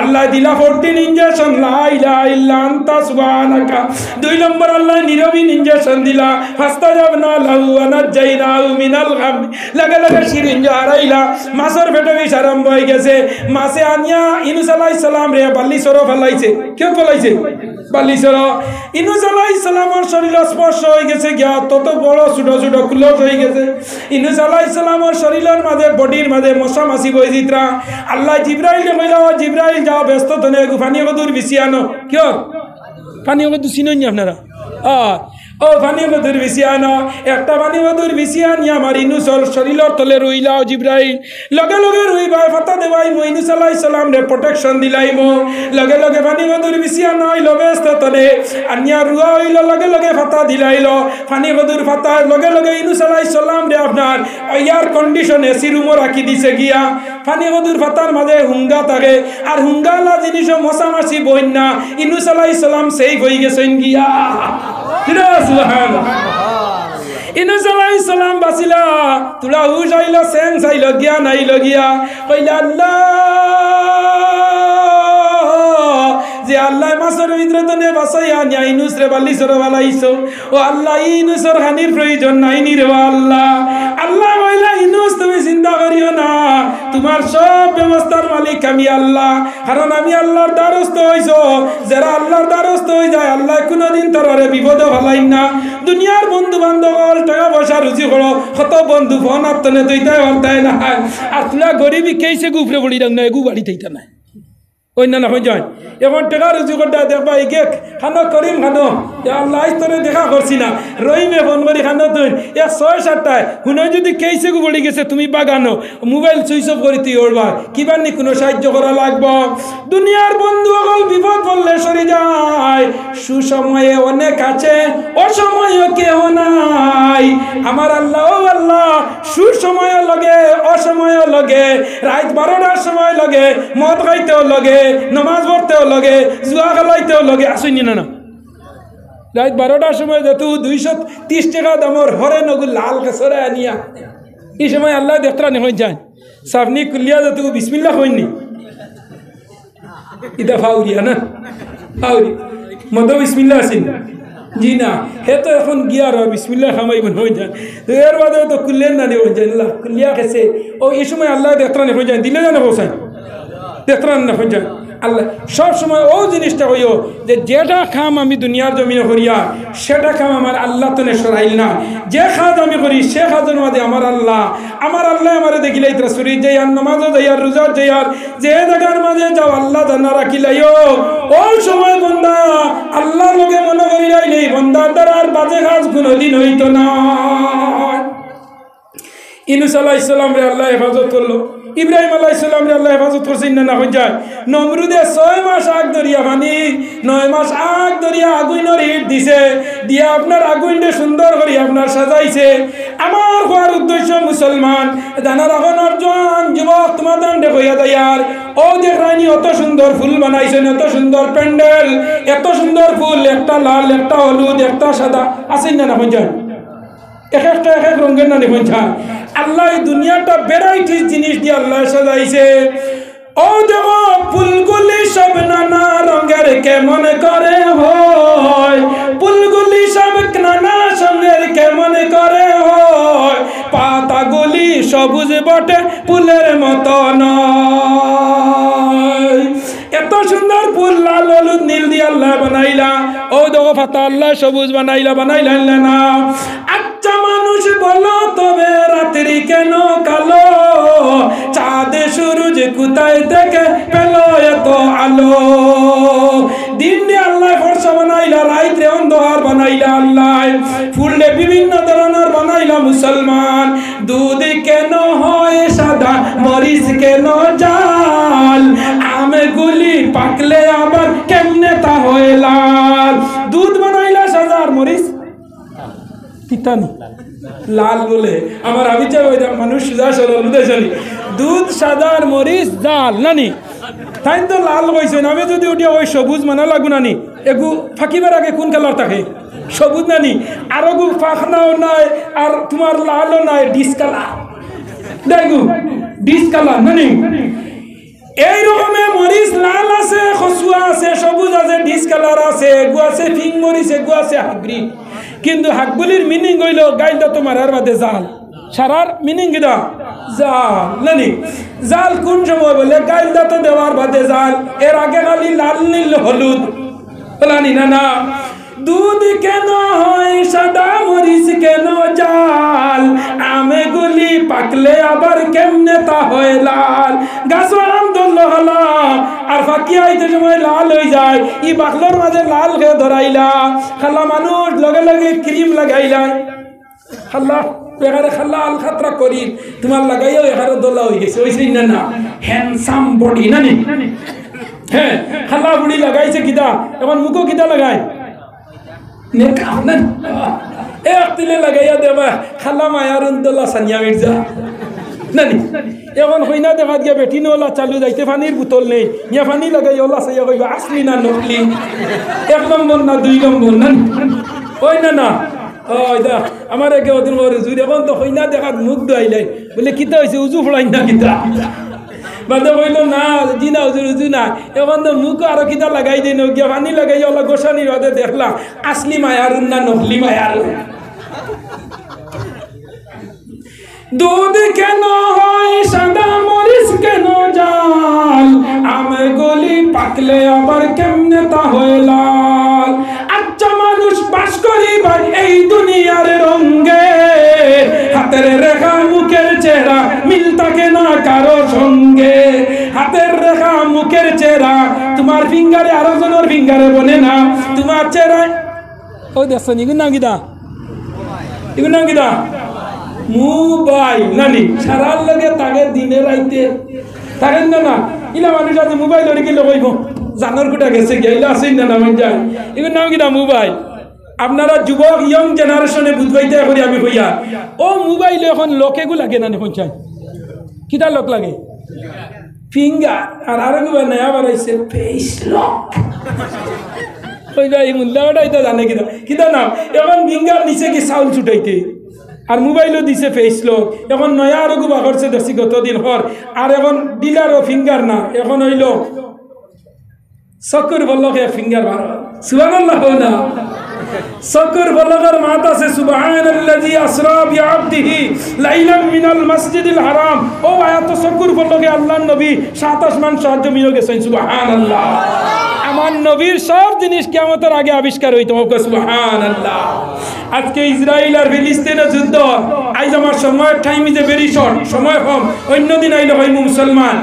আল্লাহ দিলা 14 ইনজেকশন লা ইলাহা ইল্লা আনতা সুবহানাকা 2 নম্বর আল্লাহ নীরবী ইনজেকশন দিলা ফাস্তাজাবনা লাহু ওয়া নাজাইনাহু মিনাল গাম লাগা লাগা সিরিঞ্জ হারাইলা মাছের পেটে বিষ আরম্ভ হয়ে গেছে মাছে আনিয়া ইনুস আলাইহিস সালাম রে বালিসর ফলাইছে কেউ ফলাইছে বালিসর ইনুস আলাইহিস সালামের শরীর স্পর্শ হয়ে গেছে গিয়া তত বড় ছোট ছোট ক্লোজ হয়ে গেছে ইনুস আলাইহিস সালামের শরীরের মাঝে বডির মাঝে মশা মাছি বই দিতরা আল্লাহ জিবরাইলকে কইলা জিবরাইল যাও ব্যস্ত তনে পানি কদুর বিছিয়ানো কিয় পানি কদুর চিনেন আপনারা ও পানি কদুর বিছিয়ানো একটা পানি কদুর বিছিয়ানি আমার ইনুসর শরীরের তলে রইলাও জিবরাইল লগে লগে রইবা ফাতা দেবাই মো ইনুস আলাইহিস সালাম রে প্রোটেকশন দিলাইমো লগে লগে পানি কদুর বিছিয়ানো হইলো ব্যস্ত তনে আনিয়া রুয়া হইলো লগে লগে ফাতা দিলাইলো পানি কদুর ফাতা লগে লগে ইনুস আলাইহিস সালাম রে আপনার এয়ার কন্ডিশন এসি রুমও রাখি দিছে গিয়া পানি কদুর ফাতার মাঝে হুঙ্গা থাকে আর হুঙ্গালা জিনিসও মশা মাছি বইন না ইনুস আলাইহিস সালাম সেই হয়ে গেছেন গিয়া ইনুস আলাইহিস সালাম বাসিলা তুলা হুশ আইলো সেন চাইল গিয়া নাইল গিয়া কইলা আল্লাহ যে আল্লাহ মাসর ভিতরে তনে বাসাইয়া নিয়া ইনুস রে বালিসর বালাইছো ও আল্লাহ ইনুসর হানির প্রয়োজন নাই নি রে আল্লাহ আল্লাহ কইলা ইনুস তুমি চিন্তা করিও না তোমার সব ব্যবস্থার মালিক আমি আল্লাহ কারণ আমি আল্লাহর দ্বারস্থ হইছো যারা আল্লাহর দ্বারস্থ হয়ে যায় আল্লাহ কোনোদিন তারে বিপদে ফেলাইন না দুনিয়ার বন্ধু বান্ধব টাকা পয়সা রুচি করো কত বন্ধু ফোন আপতনে দইতাই হরতাই না আর তুলা গরিবী কেসে গুফরে পড়ি রাখ না এগু বাড়ি থাইতা না অন্যান্য হয়ে যায় এখন টেকা রুচি করতে দেখবা একে খানো করিম খানো আল্লাহ তোরে দেখা করছি না রহিমে ফোন করি খানো তুই 6-7টায় শুনে যদি কেসে গু পড়ি গেছে তুমি বাগানো মোবাইল সুইচ অফ করি তুই ওরবা কিবার নি কোনো সাহায্য করা লাগবো দুনিয়ার বন্ধু অকল বিপদ বললে সরে যায় সুসময়ে অনেক আছে অসময়ে কেহ নাই আমার আল্লাহ ও আল্লাহ সুসময় লগে অসময় লগে রাত 12টার সময় লগে মদ খাইতেও লগে নমাজ পড়তেও লগে জুয়া খেলাইতেও লগে আসেনি না রাত 12টার সময় যেহেতু 230 টাকা দামর হরে নগু লাল কেসরে আনিয়া এই সময় আল্লাহ দেখতরা নেই যায় সাফনি কুলিয়া যেহেতু বিসমিল্লাহ হইনি ইদা ফাউরিয়া না ফাউরি মদ বিসমিল্লাহ আসেন জি না হে তো এখন গিয়া আর বিসমিল্লাহ খামাই বন হয়ে যায় তো এর বাদে তো কুল্লেন না নেই যায় আল্লাহ কুলিয়া খেসে ও এই সময় আল্লাহ দেখতরা নেই যায় দিলে জানে হোসাইন দেখতরান না হয়ে যায় আল্লাহ সব সময় ও জিনিসটা হইও যে যেটা কাম আমি দুনিয়ার জমিনে করিয়া সেটা কাম আমার আল্লাহ তনে সরাইল না যে কাজ আমি করি সে কাজের মাঝে আমার আল্লাহ আমার দেখিলে সুরি যাইয়ার নামাজও যাইয়ার রোজার যাইয়ার যে জায়গার মাঝে যাও আল্লাহ জানা রাখিলাইও ওই সময় বন্দা আল্লাহর লগে মনে করিলাইলেই বন্দার দ্বারা আর বাজে কাজ কোনোদিন হইতো না ইনুস আলাইহিস সালাম রে আল্লাহ হেফাজত করলো ইব্রাহিম আলাইহিস সালাম রে আল্লাহ হেফাজত করছেন না হয়ে যায় নমরুদে 6 মাস আগ দরিয়া পানি 9 মাস আগ দরিয়া আগুনের হিট দিছে দিয়া আপনার আগুনটা সুন্দর করে আপনার সাজাইছে আমার হওয়ার উদ্দেশ্য মুসলমান জানার আগনের জন যুবক তোমাদের দেখইয়া যাইয়ার ও দেখরানি অত সুন্দর ফুল বানাইছেন এত সুন্দর প্যান্ডেল এত সুন্দর ফুল একটা লাল একটা হলুদ একটা সাদা আসেন না হয়ে যায় এক একটা এক এক রঙের না দেখুন আল্লাহ এই দুনিয়াটা ভ্যারাইটিস জিনিস দিয়ে আল্লাহ সাজাইছে ও দেখো ফুলগুলি সব নানা রঙের কেমন করে হয় ফুলগুলি সব নানা রঙের কেমন করে হয় পাতাগুলি সবুজ বটে ফুলের মতো নয় এত সুন্দর ফুল লাল হলুদ নীল দিয়ে আল্লাহ বানাইলা ও দেখো পাতা আল্লাহ সবুজ বানাইলা না আচ্ছা মানুষ বলো তবে রাত্রি কেন কালো চাঁদ সূরজ কোথায় থেকে পেল এত আলো দিন দিয়ে আল্লাহ ফর্সা বানাইলা রাইতে অন্ধকার বানাইলা আল্লাহ ফুললে বিভিন্ন ধরনের বানাইলা মুসলমান দুধ কেন হয় সাদা মরিচ কেন জাল আমগুলি পাকলে আবার কেমনে তা হয় লাল দুধ বানাইলা সাদা আর মরিচ কিতানি লাল বলে আমার আবিচা ওই মানুষ সুজা সরল বুঝেছনি দুধ সাদার মরিচ জাল নানি তাই তো লাল কইছেন আমি যদি উঠিয়া ওই সবুজ মানা লাগু নানি এগু ফাঁকিবার আগে কোন কালার থাকে সবুজ নানি আর গু ফাঁকনাও নাই আর তোমার লালও নাই ডিসকালার দেখু ডিস কালার নানি এই রকমে মরিচ লাল আছে খসুয়া আছে সবুজ আছে ডিস কালার আছে এগু আছে ফিং মরিচ এগু আছে হাগরি কিন্তু হাগগুলির মিনিং হইল গাইলটা তোমার আর বাদে জাল সারার মিনিং কিনা জাল নানি জাল কোন সময় বলে গাইলটা তো দেওয়ার বাদে জাল এর আগে খালি লাল নীল হলুদ বলানি না না দুধ কেন হয় সাদা মরিচ কেন জাল আমে গুলি পাকলে আবার কেমনে তা হয় লাল গাছ আম ধরলো হলাম আর ফাঁকি আইতে সময় লাল হয়ে যায় ই বাকলোর মাঝে লাল খেয়ে ধরাইলা খালা মানুষ লগে লগে ক্রিম লাগাইলাই খাল্লা এখানে খাল্লা আল খাতরা করি তোমার লাগাইও এখানে দোলা হয়ে গেছে ওই সেই না হ্যান্ডসাম বডি নানি হ্যাঁ খাল্লা বুড়ি লাগাইছে কিতা এখন মুখো কিতা লাগায় লাগাইয়া দেবা খালা মায়ার দোলা সানিয়া মির্জা নানি এখন হইনা দেখা গিয়া বেটি নোলা চালু যাইতে পানির বোতল নেই ইয়া পানি লাগাই ওলা সাইয়া কইবা আসলি না নকলি 1 নম্বর না 2 নম্বর না ওই না না ওইদা আমার একে ওদিন ওর হুজুর এখন তো হইনা দেখাত মুখ ধুইলাই বলে কিতা হইছে উজু ফলাই না কিতা বাদে কইল না জি না হুজুর হুজুর না এখন তো মুখ আরো কিতা লাগাই দিন গিয়া পানি লাগাই ওলা গোসানির বাদে দেখলাম আসলি মায়ার না নকলি মায়ার দুধ কেন হয় সাদা মরিচ কেন জাল আমে গলি পাকলে আবার কেমনে তা হয় লাল আচ্ছা মানুষ বাস করি ভাই এই দুনিয়ার রঙ্গে হাতের রেখা মুখের চেহারা মিল থাকে না কারো সঙ্গে হাতের রেখা মুখের চেহারা তোমার ফিঙ্গারে আরো জনের ফিঙ্গারে বনে না তোমার চেহারায় ওই দেখছেন এগুলো নাম কিতা এগুলো নাম কিতা মোবাইল নানি সারার লাগে তাকে দিনে রাইতে থাকেন না না ইলা মানুষ আছে মোবাইল ওরে কি লগাইব জানোর কোটা গেছে গেলে আসেন না নাম যায় এগুলো নাম কিনা মোবাইল আপনারা যুবক ইয়ং জেনারেশনে বুঝবাইতে করি আমি কইয়া ও মোবাইল এখন লোকেগু লাগে না দেখুন চাই কিটা লোক লাগে ফিঙ্গার আর আরো কিবা নয়া বাড়াইছে ফেস লক কইবা এই মূল্যটা এটা জানে কিনা কিটা নাম এখন ফিঙ্গার নিচে কি চাউল ছুটাইতে আর মোবাইলও দিছে ফেস লক এখন নয়া আরো গুবা করছে দেখছি গতদিন হর আর এখন ডিলারও ফিঙ্গার না এখন হইল চকুর বলকে ফিঙ্গার বার সুবহানাল্লাহ না চকুর বলকের মাত আছে সুবহানাল্লাযী আসরা বিআবদিহি লাইলাম মিনাল মাসজিদিল হারাম ও আয়াত চকুর বলকে আল্লাহর নবী 7 আসমান 7 জমিন গেছেন সুবহানাল্লাহ আমার নবীর সব জিনিস কিয়ামতের আগে আবিষ্কার হইতো সুবহানাল্লাহ আজকে ইসরায়েল আর ফিলিস্তিনের যুদ্ধ আজ আমার সময়ের time is a very short সময় কম অন্যদিন আইলে হয় মুসলমান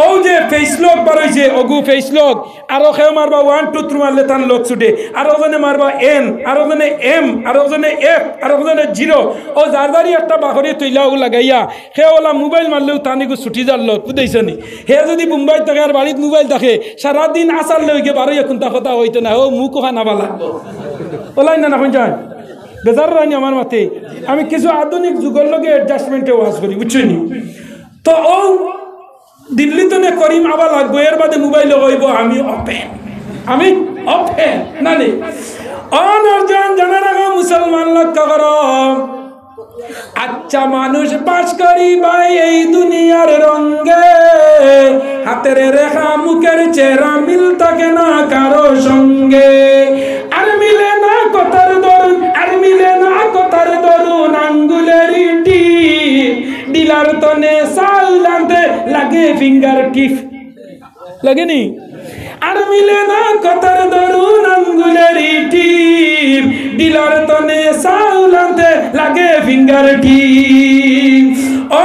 ও যে ফেসলক বার হইছে ওগু ফেসলক আরো কেউ মারবা 1 2 3 মারলে তান লোক ছুটে আরো জনে মারবা এন আরো জনে এম আরো জনে এফ আরো জনে জিরো ও জারদারি একটা বাখরি তৈলাও লাগাইয়া হে ওলা মোবাইল মারলেও তানিগু ছুটি যার লোক বুঝাইছনি হে যদি মুম্বাই থাকে আর বাড়িতে মোবাইল থাকে সারাদিন আসার লইকে বারো এখন তা কথা হইতো না ও মুখ খানাবা লাগবো ওলাই না এখন যায় বেজার রানি আমার মাথে আমি কিছু আধুনিক যুগের লগে অ্যাডজাস্টমেন্টে ওয়াজ করি বুঝছনি তো ও দিল্লিতে নে করিম আবার লাগবো এর বাদে মোবাইলে হইব আমি ওপেন না নে অনর্জন জানা রাখো মুসলমান লক্ষ্য করো আচ্ছা মানুষ বাস করি ভাই এই দুনিয়ার রঙ্গে হাতের রেখা মুখের চেহারা মিল থাকে না কারো সঙ্গে আর মিলে না কথার দরুন আর মিলে না কথার দরুন আঙ্গুলের টিপ ডিলার তনে সাল আনতে লাগে ফিঙ্গার টিপ লাগেনি আর মিলে না কথার দরুন আঙ্গুলের টিপ ডিলার তনে সাল আনতে লাগে ফিঙ্গার টিপ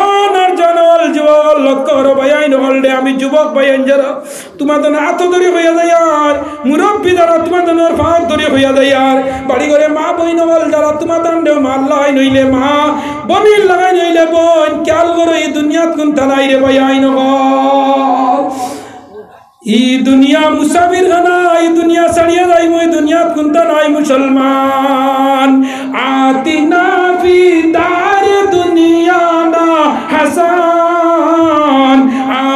অনর্জন যুবক লক্ষ্য করো ভাই নহল দে আমি যুবক ভাই যারা তোমাদের হাত ধরে হইয়া যায় আর মুরব্বী যারা তোমাদের ফাঁক ধরে হইয়া যায় আর বাড়ি ঘরে মা বই নহল যারা তোমাদের মাল লাগাই নইলে মা বনির লাগাই নইলে বোন খেয়াল করো এই দুনিয়াত কোন তালাই রে ভাই নহল এই দুনিয়া মুসাফির খানা এই দুনিয়া ছাড়িয়ে যাই মই দুনিয়াত কোন তালাই মুসলমান আতিনা ফি দার দুনিয়া না হাসান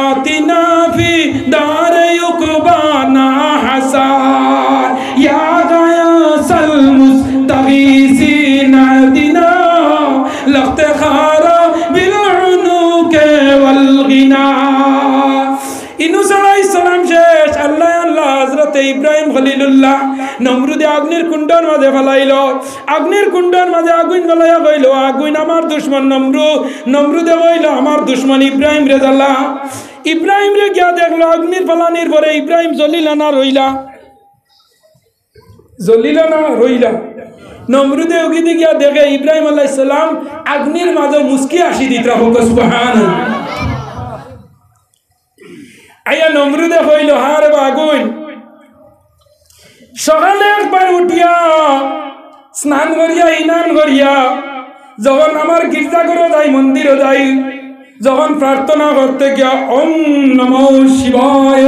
আতিনা ফি দার উকবানা হাসান ইয়া গায়াসাল মুস্তাগীসিনা দিনা লাফতাখারা বিল উনুক ওয়াল ইব্রাহিম খলিলুল্লাহ নমরুদে আগুনের কুণ্ডর মাঝে ফেলাইল আগুনের কুণ্ডর মাঝে আগুন ফেলাইয়া কইল আগুন আমার দুশ্মন নমরুদে কইল আমার দুশ্মন ইব্রাহিম রে জ্বালা ইব্রাহিম রে গিয়া দেখলো আগুনের ফেলানির পরে ইব্রাহিম জ্বলিল না রইলা নমরুদে ওগিতে গিয়া দেখে ইব্রাহিম আলাইহিস সালাম আগুনের মাঝে মুস্কি আসি দিত রাখো সুবহানাল্লাহ আয়া নমরুদে কইল হারে আগুন সকালে একবার উঠিয়া স্নান করিয়া ইনান করিয়া যখন আমার গির্জাঘরে যাই মন্দিরে যাই যখন প্রার্থনা করতে গিয়া ওম নমঃ শিবায়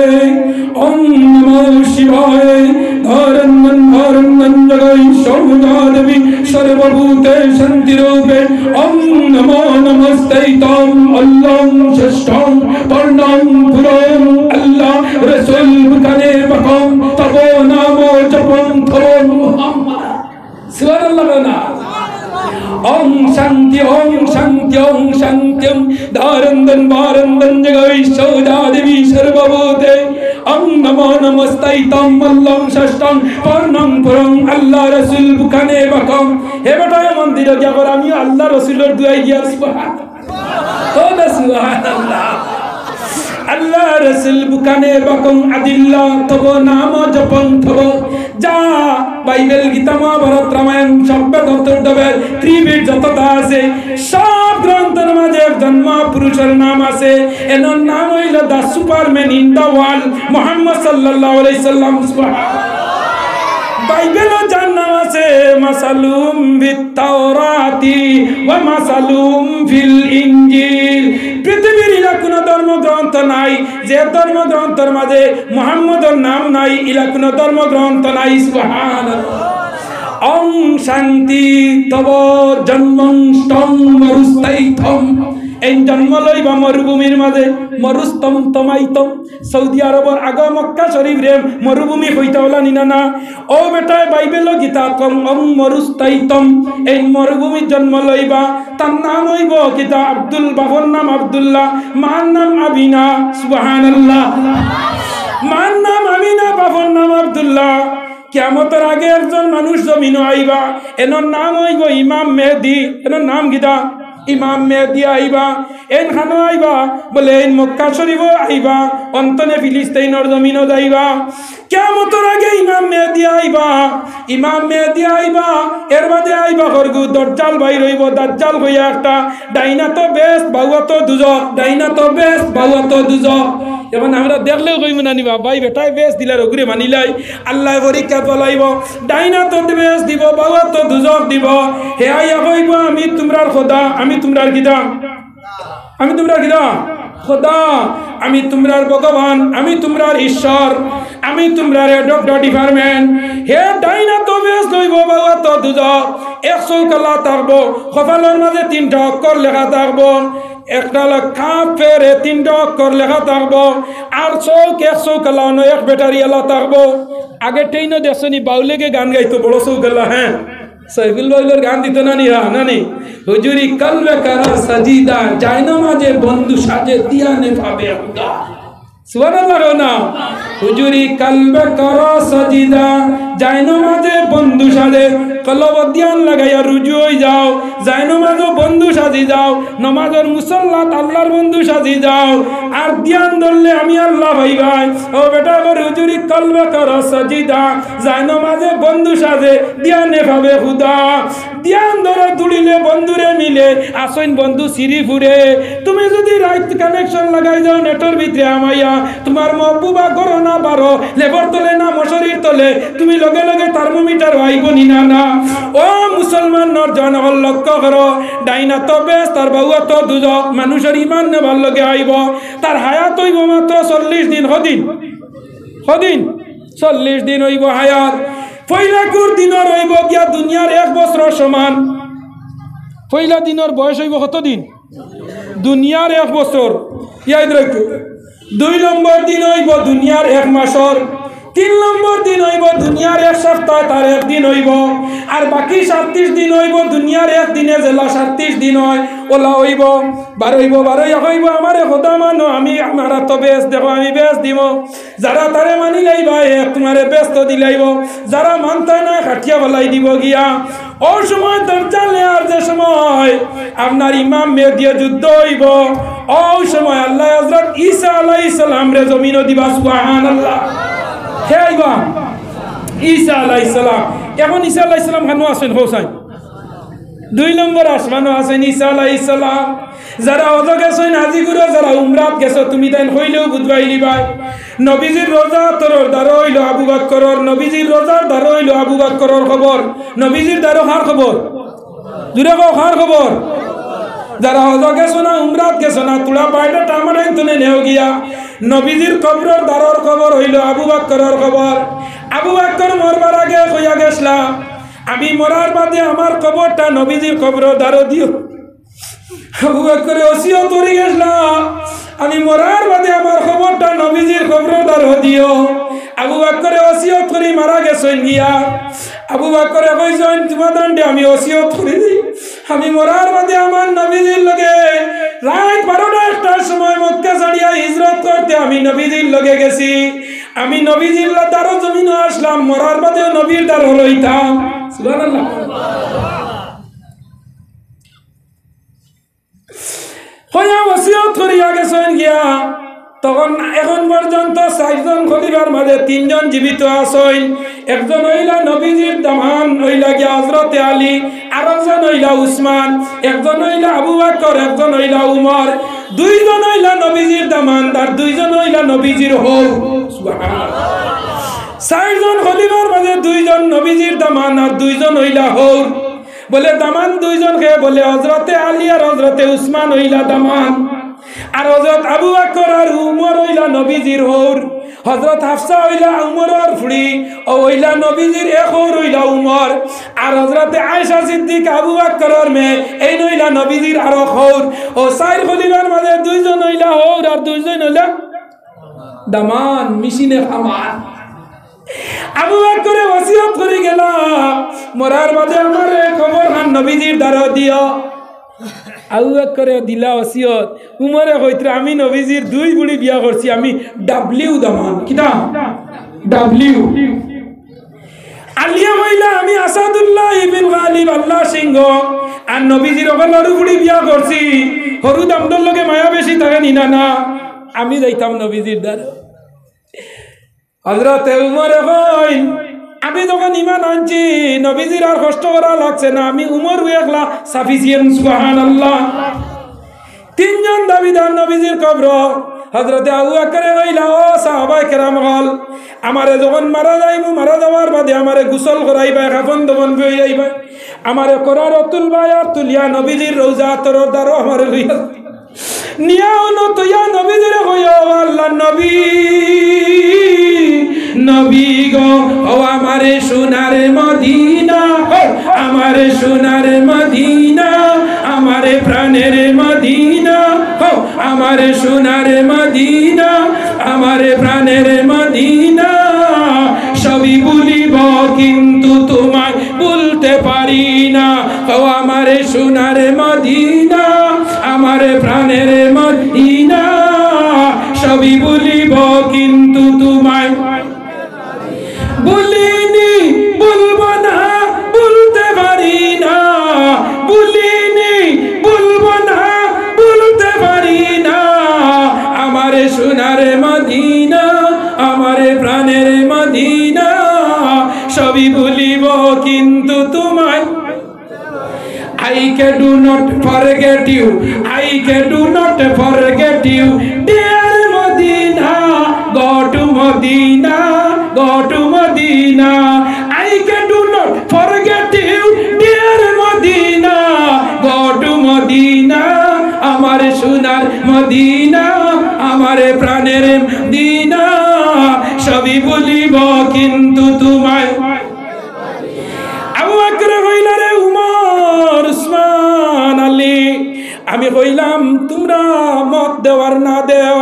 ওম নমঃ শিবায় ধরন্দন জগৈ সৌজাদেবী সর্বভূতে শান্তিরূপে ওম নমো নমস্তেতম অল্লং ষষ্ঠং পর্ণং পুরং আল্লাহ রাসূল বুখারে বকম তব নাম জপং তব মুহাম্মদ সুবহানাল্লাহ না ওম শান্তি ওম শান্তিম ধরন্দন বারন্দন জগৈ সৌজাদেবী সর্বভূতে ওম নমো নমস্তেতম অল্লং ষষ্ঠং পর্ণং পুরং আল্লাহ রাসূল বুখারে বকম হে বেটা মন্দিরে গিয়া কর আমি আল্লাহ রাসূলের দুআই গিয়া সুবহানাল্লাহ আল্লাহ রাসূল বুখারে বকম আদিল্লাহ তব নাম জপং তব যা বাইবেল গীতা মহাভারত রামায়ণ সব বেদ ত্রিবেদ যতটা আছে সব গ্রন্থের মাঝে একজন মহাপুরুষের নাম আছে এনার নাম হইল the superman in the world Muhammad সাল্লাল্লাহু আলাইহি সাল্লাম বাইবেলও যার নাম আছে মাসালুম বিত তাওরাতি ওয়া মাসালুম ফিল ইনজিল পৃথিবীর ইলা কোন ধর্মগ্রন্থ নাই যে ধর্মগ্রন্থের মাঝে মুহাম্মদের নাম নাই ইলা কোন ধর্মগ্রন্থ নাই সুবহানাল্লাহ ওম শান্তি তব জন্মং ষ্টং মরুস্তাইথম এই জন্ম লইবা মরুভূমির মাঝে মরুস্তম তমাইতম সৌদি আরবর আগ মক্কা শরীফ রে মরুভূমি হইতে হলা নিনা না ও বেটা বাইবেল গীতা কম ওম মরুস্তাইতম এই মরুভূমির জন্ম লইবা তার নাম হইব গীতা আব্দুল বাবর নাম আব্দুল্লাহ মার নাম আমিনা সুবহানাল্লাহ মার নাম আমিনা বাবর নাম আব্দুল্লাহ কিয়ামতের আগে একজন মানুষ জমিনে আইবা এনর নাম হইব ইমাম মেহেদি এনর নাম গীতা ইমাম মেহেদি আইবা এন খানো আইবা বলে এন মক্কা শরীফ আইবা অন্তনে ফিলিস্তিনের জমিনও যাইবা কিয়ামতের আগে ইমাম মেহেদি আইবা এর বাদে আইবা হরগু দজ্জাল বাইর হইব দাজ্জাল হইয়া একটা ডাইনা তো বেশ বাউয়া তো দুজক ডাইনা তো বেশ বাউয়া তো দুজক এখন আমরা দেখলেও কইব না নিবা ভাই বেটাই বেশ দিলার ওগুরে মানিলাই আল্লাহ পরীক্ষা চলাইব ডাইনা তো বেশ দিব বাউয়া তো দুজক দিব হে আইয়া কইব আমি তোমরার খোদা আমি তোমরার গীতা খোদা আমি তোমরার ভগবান আমি তোমরার ঈশ্বর আমি তোমরার ডক্টর ডিপার্টমেন্ট হে ডাইনা তো বেশ লইব বাবা তো দুজক 100 কালা থাকবো কপালের মাঝে 3টা অক্ষর লেখা থাকবো একটা কাফের 3টা অক্ষর লেখা থাকবো আর চৌক 100 কালা এক ব্যাটারি এলা থাকবো আগে ট্রেনও দেখছনি বাউলেকে গান গাইতো বড় চৌকালা হ্যাঁ সাইফুল ভাইয়ের গান দিত না নানি হুজুরি কলবে করা সাজিদা জাইনা মাঝে বন্ধু সাজে দিয়ানে পাবে খুদা সুবহানাল্লাহ না হুজুরি কলবে করা সাজিদা জাইনা মাঝে বন্ধু সাজে কলব দিয়ান লাগাইয়া রুজু হই যাও জাইনা মাঝে বন্ধু সাজি যাও নামাজের মুসল্লাত আল্লাহর বন্ধু সাজি যাও আর দিয়ান ধরলে আমি আল্লাহ ভাই ভাই ও বেটা করে হুজুরি কলবে করা সাজিদা জাইনা মাঝে বন্ধু সাজে দিয়ানে পাবে খুদা দিয়ান ধরে তুলিলে বন্ধুরে মিলে আসইন বন্ধু সিঁড়ি ফুরে তুমি যদি রাইট কানেকশন লাগাই যাও নেটর ভিতরে আমাইয়া তোমার মহবুবা করো না বারো লেবর তলে না মশারির তলে তুমি লগে লগে থার্মোমিটার আইব নিনা না ও মুসলমান নরজন হল লক্ষ্য করো ডাইনা তো বেশ তার বাউয়া তো দুজক মানুষের ইমান নেবার লগে আইব তার হায়াত হইব মাত্র 40 দিন হদিন 40 দিন হইব হায়াত পয়লাকুর দিনর হইব গিয়া দুনিয়ার 1 বছর সমান পয়লা দিনের বয়স হইব কত দিন দুনিয়ার 1 বছর ইয়াদ রাখো 2 নম্বর দিন হইব দুনিয়ার 1 মাসর 3 নম্বর দিন হইব দুনিয়ার 1 সপ্তাহ তার 1 দিন হইব আর বাকি 37 দিন হইব দুনিয়ার 1 দিনে জেলা 37 দিন হয় ওলা হইব 12 হইব আমারে খোদা মানো আমি আমারা তো বেশ দেখো আমি বেশ দিব যারা তারে মানি লাইবা তোমারে বেশ তো দিলাইব যারা মানতে না খাটিয়া বলাই দিব গিয়া ও সময় দরজালে আর যে সময় আপনার ইমাম মেহেদী যুদ্ধ হইব ও সময় আল্লাহ হযরত ঈসা আলাইহিস সালাম রে জমিনও দিবা সুবহানাল্লাহ হে আইবা ঈসা আলাইহিস সালাম এখন ঈসা আলাইহিস সালাম খানো আছেন হোসাইন 2 নম্বর আসমানও আছেন ঈসা আলাইহিস সালাম যারা ওজো গেছেন হাজি গুরু যারা উমরাত গেছো তুমি তাই হইলেও বুঝবাইলি ভাই নবীজির রোজা তোর দারো হইল আবু বকরের নবীজির রোজার দারো হইল আবু বকরের খবর নবীজির দারো কার খবর দূরে গো কার খবর যারা ওজো গেছো না উমরাত গেছো না তুলা বাইটা টামাটাই তুলে নেও গিয়া নবীজির কবরের দারোর খবর হইল আবু বকরের খবর আবু বকর মরবার আগে কইয়া গেছলা আমি মরার বাদে আমার কবরটা নবীজির কবরের দারো দিও আবু বকর ওসিয়ত করে গেছলা আমি মরার বাদে আমার খবরটা নবীজির কবরের দারো দিও আবু বকর ওসিয়ত করে মারা গেছেন গিয়া আবু বকর কইছেন তোমাদের আমি ওসিয়ত করে দিই আমি মরার বাদে আমার নবীজির লগে রাত 12টার সময় মক্কা ছাড়িয়া হিজরত করতে আমি নবীজির লগে গেছি আমি নবীজির দারো জমিনে আসলাম মরার বাদে নবীর দারো লইতাম সুবহানাল্লাহ হইয়া ওসিয়ত করিয়া গেছেন গিয়া তখন এখন পর্যন্ত 4 জন খলিফার মাঝে 3 জন জীবিত আছেন একজন হইলা নবীজির দামান হইলা গিয়া হযরত আলী আরেকজন হইলা উসমান একজন হইলা আবু বকর একজন হইলা উমর 2 জন হইলা নবীজির দামান আর 2 জন হইলা নবীজির হল সুবহানাল্লাহ 4 জন খলিফার মাঝে 2 জন নবীজির দামান আর 2 জন হইলা হল বলে দামান 2 জন কে বলে হযরত আলী আর হযরত উসমান হইলা দামান আর হযরত আবু বকর আর উমর হইলা নবীজির হৌর হযরত হাফসা হইলা উমরের ফুড়ি ও হইলা নবীজির এক হৌর হইলা উমর আর হযরত আয়েশা সিদ্দিকা আবু বকরের মেয়ে এই হইলা নবীজির আর হৌর ও 4 খলিফার মাঝে 2 জন হইলা হৌর আর 2 জন হইলা দামান মিশিনে খামান আবু বকর ওসিয়ত করে গেলা মরার বাদে আমারে খবর খান নবীজির দারো দিও আবু বকর দিলা ওসিয়ত উমরে কইত্রা আমি নবীজির 2 বুড়ি বিয়া করছি আমি ডাব্লিউ দামান কিটা ডাব্লিউ আলিয়া হইলা আমি আসাদুল্লাহ ইবনে গালিব আল্লাহ সিংহ আর নবীজির ওগলরু বুড়ি বিয়া করছি হরু দামদর লগে মায়া বেশি থাকে নিনা না আমি যাইতাম নবীজির দারো হযরত উমর কইন আমি যখন ইমান আনছি নবীজির আর কষ্ট করা লাগছে না আমি উমর একলা সাফিসিয়েন্ট সুবহানাল্লাহ 3 জন দাবিদার নবীজির কবর হযরত আবু বকর কইলা ও সাহাবায়ে কেরাম হল আমারে যখন মারা যাইমু মারা যাওয়ার বাদে আমারে গোসল করাইবা কাফন দফন করাইবা আমারে করার তুলবা আর তুলিয়া নবীজির রওজা তোর দারো আমারে লইয়া নিয়াও ন তো ইয়া নবীজির কইও আল্লাহর নবী নবী গো ও আমারে সোনার মদিনা আমারে সোনার মদিনা আমারে প্রাণের মদিনা আমারে সোনার মদিনা আমারে প্রাণের মদিনা সবই ভুলিব কিন্তু তোমায় ভুলতে পারি না ও আমারে সোনার মদিনা আমারে প্রাণের মদিনা সবই ভুলিব কিন্তু তোমায় ভুলিনি বলবো না বলতে পারি না ভুলিনি বলবো না বলতে পারি না আমারে সোনার মদিনা আমারে প্রাণের মদিনা সবই ভুলিব কিন্তু তোমায় I can do not forget you I can do not forget you dear Medina go to Medina go to Medina I can do not forget you dear Medina go to Medina amare sonar Medina amare praner Medina সবই ভুলিব কিন্তু তোমায় আবু বকর কইলা রে উমর উসমান আলী আমি কইলাম তোমরা মত দেওয়ার না দেও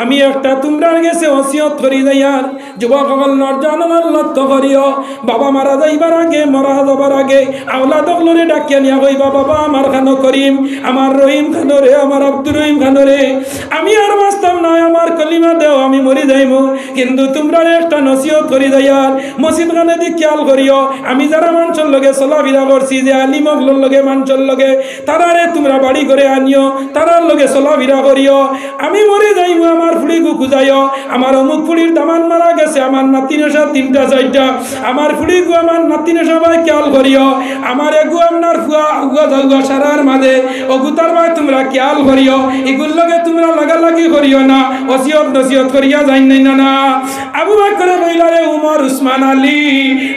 আমি একটা তোমরা গেছে ওসিয়ত করি যাইয়ার যুবক সকল নরজানার লক্ষ্য করিও বাবা মারা যাইবার আগে মরা যাবার আগে আওলাদ সকলরে ডাকিয়া নিয়া কইবা বাবা আমার খানো করিম আমার রহিম খানরে আমার আব্দুর রহিম খানরে আমি আর বাস্তব নয় আমার কলিমা দেও আমি মরি যাইমু কিন্তু তোমরা একটা নসিহত করি যাইয়ার মসজিদ খানে দি খেয়াল করিও আমি যারা মানুষের লগে চলাফেরা করছি যে আলিম সকলের লগে মানুষের লগে তারারে তোমরা বাড়ি করে আনিও তারার লগে চলাফেরা করিও আমি মরে যাইমু আমার ফুড়ি গু খুঁজাইও আমার অমুক ফুড়ির দামান মারা গেছে আমার নাতি নেশা 3টা 4টা আমার ফুড়ি গু আমার নাতি নেশা ভাই খেয়াল করিও আমার এগু আপনার ফুয়া উগা যাওয়া সারার মাঝে অগুতার ভাই তোমরা খেয়াল করিও এগুর লগে তোমরা লাগালাগি করিও না ওসিয়ত নসিহত করিয়া যাই না না আবু বকর কইলারে উমর উসমান আলী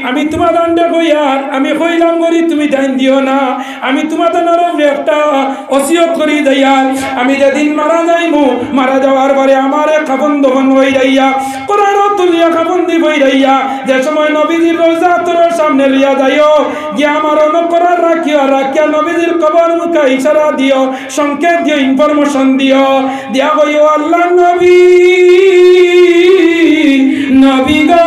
আমি তোমার দণ্ডে কইয়ার আমি কইলাম করি তুমি দাইন দিও না আমি তোমাদের নরম একটা ওসিয়ত করি যাইয়ার আমি যেদিন মারা যাইমু মারা যাওয়ার পরে আমার কাফন দফন হই যাইয়া কোরআন তুলিয়া কাফন দি হই যাইয়া যে সময় নবীজির রওজা তোর সামনে লিয়া যাইও গিয়া আমার অনুকরণ রাখিয়া নবীজির কবর মুখে ইশারা দিও সংকেত দিও ইনফরমেশন দিও দিয়া কইও আল্লাহ নবী নবী গো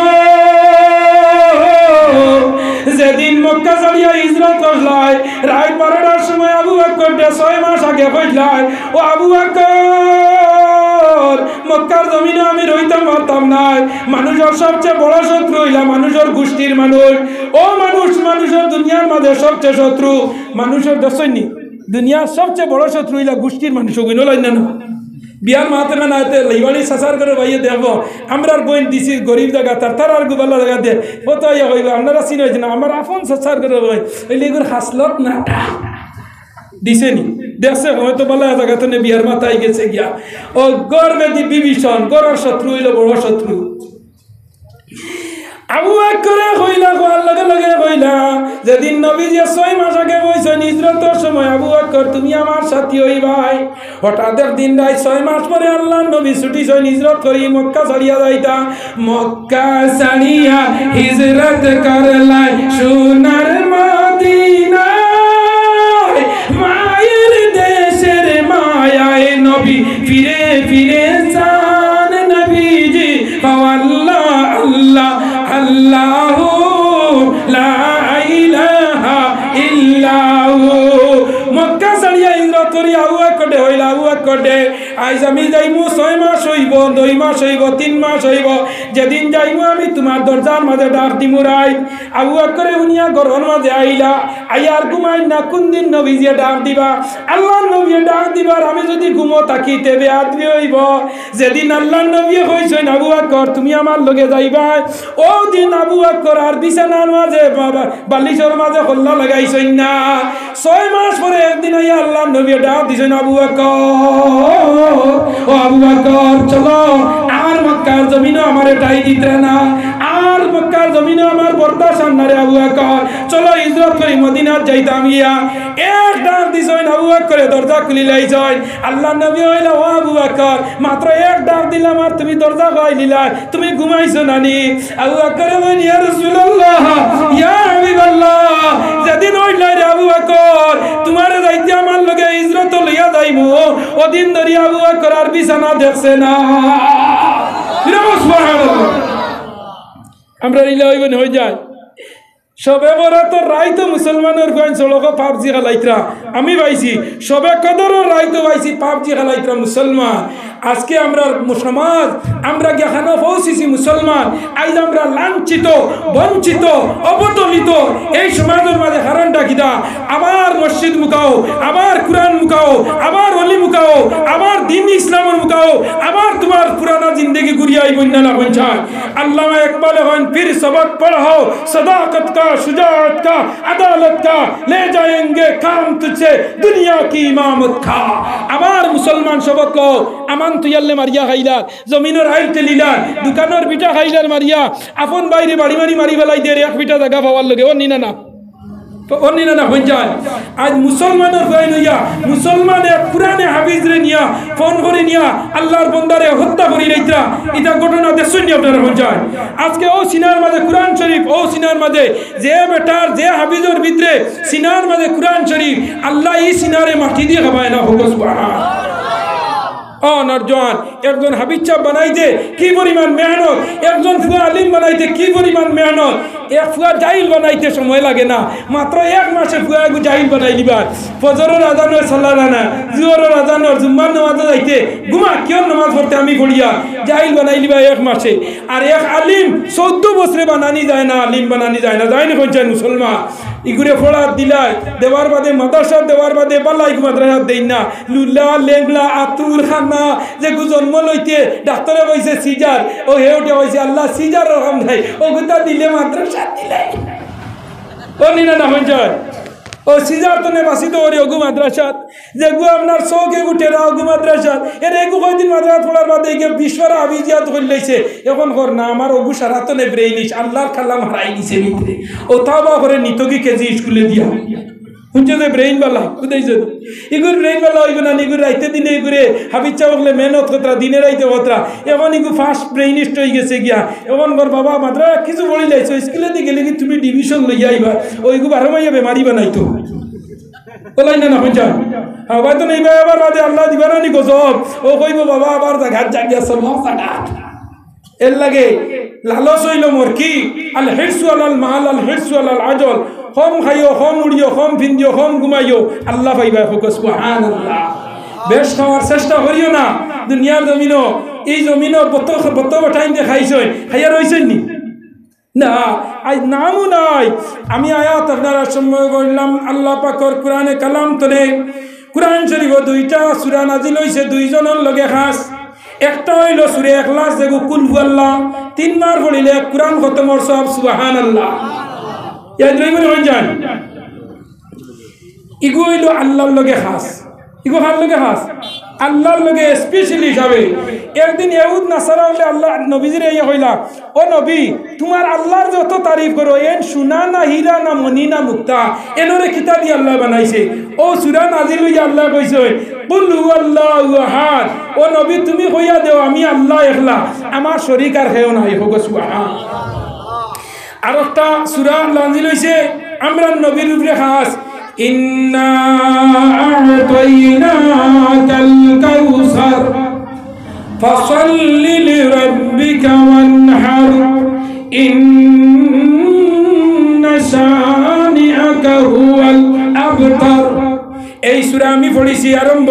যেদিন মক্কা ছাড়িয়া হিজরত করলাই রাত 12টার সময় আবু বকর 6 মাস আগে কইলাই ও আবু বকর মক্কার জমিনে আমি রইতাম পারতাম না মানুষের সবচেয়ে বড় শত্রু হইলা মানুষের গোষ্ঠীর মানুষ ও মানুষের দুনিয়ার মাঝে সবচেয়ে শত্রু মানুষের দশইনি দুনিয়ার সবচেয়ে বড় শত্রু হইলা গোষ্ঠীর মানুষ গইনো লাইন না বিয়ার মাতে না নাতে লাইবাড়ি সাসার করে ভাইয়ে দেখবো আমরার বইন দিছি গরিব জায়গা তার আর গুবাল্লা জায়গা দে কত ইয়া হইব আপনারা চিন হয়েছে না আমার আপন সাসার করে ভাই ওইলে এগুলো হাসলত না দিছে নি দেখছে হয়তো বলা জায়গা তো বিয়ার মাথায় গেছে গিয়া ও গর্বে দি বিভীষণ গড়ের শত্রু হইল বড় শত্রু আবু বকর কইলা কোয়ার লগে লগে কইলা যেদিন নবীজি 6 মাস আগে কইছেন হিজরতের সময় আবু বকর তুমি আমার সাথী হইবাই হঠাৎ একদিন রাত 6 মাস পরে আল্লাহর নবী ছুটি ছয় হিজরত করি মক্কা ছাড়িয়া যাইতা মক্কা ছাড়িয়া হিজরত করলাই সোনার মদিনা মায়ের দেশের মায়ায় নবী ফিরে ফিরে যান নবীজি আল্লাহ আল্লাহ আল্লাহু লা ইলাহা ইল্লাহু মক্কা ছাড়িয়া হিজরত করি আবু বকর হইলা আবু বকর আইজ আমি যাইমু 6 মাস হইব 2 মাস হইব 3 মাস হইব যেদিন যাইমু আমি তোমার দরজার মাঝে ডাক দিমু রাই আবু বকর উনিয়া ঘরের মাঝে আইলা আইয়ার ঘুমাই না কোন দিন নবীজি ডাক দিবা আল্লাহর নবী ডাক দিবার আমি যদি ঘুমো থাকি তবে আদবি হইব যেদিন আল্লাহর নবী কইছেন আবু বকর তুমি আমার লগে যাইবা ও দিন আবু বকর আর বিছানার মাঝে বালিশের মাঝে কল্লা লাগাইছেন না 6 মাস পরে একদিন আইয়া আল্লাহর নবী ডাক দিছেন আবু বকর ও আবু বকর চলো আর মক্কার জমিনে আমারে টাই দিতে না আর মক্কার জমিনে আমার বরদাশত না রে আবু বকর চলো হিজরত করি মদিনার যাইতাম গিয়া এক ডাক দিছেন আবু বকর দরজা খুলি লাইছেন আল্লাহর নবী হইলা ও আবু বকর মাত্র এক ডাক দিলাম আর তুমি দরজা গাই দিলা তুমি ঘুমাইছো নানি আবু বকর বলেন ইয়া রাসূলুল্লাহ ইয়া হাবিবাল্লাহ যেদিন হইলা রে আবু বকর তোমারে যাইতে আমার লগে হিজরত লইয়া যাইমু ওদিন ধরে আবু বকর আর বিছানা দেখছে না সুবহানাল্লাহ আমরা ইলা হইবেন হই যায় সবে বরাত রাই তো মুসলমানের কইন চলক পাবজি খেলাইতরা আমি পাইছি সবে কদর রাই তো পাইছি পাবজি খেলাইতরা মুসলমান আজকে আমরা সমাজ আমরা যেখানে পৌঁছেছি মুসলমান আজ আমরা লাঞ্ছিত বঞ্চিত অবদলিত এই সমাজের মাঝে কারণটা কিনা আবার মসজিদ মুকাও আবার কুরআন মুকাও আবার ওলি মুকাও আবার দ্বীন ইসলামের মুকাও আবার তোমার পুরানা জিंदगी গুরিয়াই বন্যা না বঞ্চায় আল্লামা ইকবাল হন ফির সবক পড়াও सदाकत का शुजाअत का अदालत का ले जाएंगे काम तुझसे दुनिया की इमामत का आबार मुसलमान सबक लो अमान तु यल्ले मारिया खाइलार जमीनर आइल तेलिलार दुकानर बिटा खाइलार मारिया अपन বাইরে বাড়ি মারি মারি বেলাই দে এক বিটা জায়গা পাওয়ার লগে ও নিনা না তো ও নিনা না হই যায় আজ মুসলমানের কইন হইয়া মুসলমানে কুরআনে হাফিজ রে নিয়া ফোন করে নিয়া আল্লাহর বান্দারে হত্যা করি রাইতরা এটা ঘটনা দেখছুন নি আপনারা হই যায় আজকে ও সিনার মাঝে কুরআন শরীফ ও সিনার মাঝে যে বেটার যে হাফিজের ভিতরে সিনার মাঝে কুরআন শরীফ আল্লাহ এই সিনারে মাটি দিয়ে খাবায় না হোক সুবহানাল্লাহ নরজওয়ান একজন হাবিজ সাহেব বানাইতে কি পরিমাণ মেহনত, একজন ফুয়া আলিম বানাইতে কি পরিমাণ মেহনত। এক ফুয়া জাহিল বানাইতে সময় লাগে না, মাত্র 1 মাসে ফুয়া জাহিল বানাই দিবার। ফজরের আজানের সাল্লাহ না, জোহরের আজানের জুম্মার নামাজে যাইতে ঘুমা কেউ নামাজ পড়তে আমি পড়িয়া জাহিল বানাই দিবা 1 মাসে। আর এক আলিম 14 বছরে বানানি যায় না, আলিম বানানি যায় না, যায় না কোনছেন মুসলমান। ইগুরে ফোড়া দিলাই দেওয়ার বাদে মাদ্রাসা দেওয়ার বাদে বালাই মাদ্রাসা দেই না, লুল্লা লেংলা আতুর খানা যে জন্ম লইতে ডাক্তারে কইছে সিজার, ও হেউটে কইছে আল্লাহ সিজার রকম নাই, ও গুতা দিলে মাদ্রাসা দিলে ও নিনা না হয়ে যায়। ও সিজার তো নে বাসিত ওরে অগু মাদ্রাসাত যেগু আপনার চৌকে উঠেরা অগু মাদ্রাসাত এর এগু কয়দিন মাদ্রাসা পড়ার বাদে এগে বিশ্বরা আবিজিয়াত করলেছে। এখন কর না আমার অগু সারা তো নে ব্রেইনিস আল্লাহর খাল্লাম হারাই দিছে ভিতরে। ও তাওবা করে নিতকি কেজি স্কুলে দিয়া শুনছে যে ব্রেইন বালা বুঝাইছে ইগুর ব্রেইন বালা হইব না, ইগুর রাইতে দিনে ইগুরে হাবিজ চাবকলে মেহনত কতরা দিনে রাইতে কতরা। এখন ইগু ফার্স্ট ব্রেইনিস্ট হয়ে গেছে গিয়া। এখন কর বাবা মাত্রা কিছু বলি লাইছো স্কুলে দিয়ে গেলে কি তুমি ডিভিশন লইয়া আইবা, ওইগু বারো মাইয়া বেমারি বানাইতো বলাই না না পঞ্চা আবার তো নেই আবার বাদে আল্লাহ দিবানি গজব। ও কইব বাবা আবার ঘাট জাগিয়া সব এর লাগে লালস হইল মোর কি আল হিরসু আলাল মাল আল হিরসু আলাল আজল। হম খাইও, হম উড়িও, হম ফিন্দিও, হম ঘুমাইও, আল্লাহ পাইবা ফোকাস সুবহানাল্লাহ। বেশ খাওয়ার চেষ্টা করিও না দুনিয়ার জমিনও। এই জমিনও বত বটাইন দিয়ে খাইছই, খাইয়া রইছেন নি না আজ নামও নাই। আমি আয়াত আপনারা সময় করলাম আল্লাহ পাকর কোরআনে কালাম তোলে। কোরআন শরীফ 2টা সূরা নাজিল হইছে 2 জনের লগে খাস। একটা হইল সূরা ইখলাস যেগু কুল হুয়াল্লাহ 3 বার পড়িলে কোরআন খতমর সব সুবহানাল্লাহ। এই দুইবার হই যান ইগু হইল আল্লাহর লগে খাস। ইগু কার লগে খাস? আল্লাহর লগে স্পেশালি হিসাবে। একদিন ইহুদ নাসারা হলে আল্লাহ নবীজির এই হইলা, ও নবী তোমার আল্লাহর যত তারিফ করো এন সোনা না হীরা না মনি না মুক্তা এনরে কিতা দিয়ে আল্লাহ বানাইছে। ও সূরা নাজিল হইয়া আল্লাহ কইছে কুল হুয়াল্লাহু আহাদ। ও নবী তুমি কইয়া দেও আমি আল্লাহ একলা, আমার শরীক আর কেউ নাই। হোক সুবহানাল্লাহ। আর একটা সূরা নাজিল হইছে আমরা নবীর উপরে খাস ইন্না আ'তাইনাকাল কাউসার ফাসাল্লি লিরাব্বিকা ওয়ানহার ইন্না শানিআকা হুয়াল আবতার। এই সূরা আমি পড়িছি আরম্ভ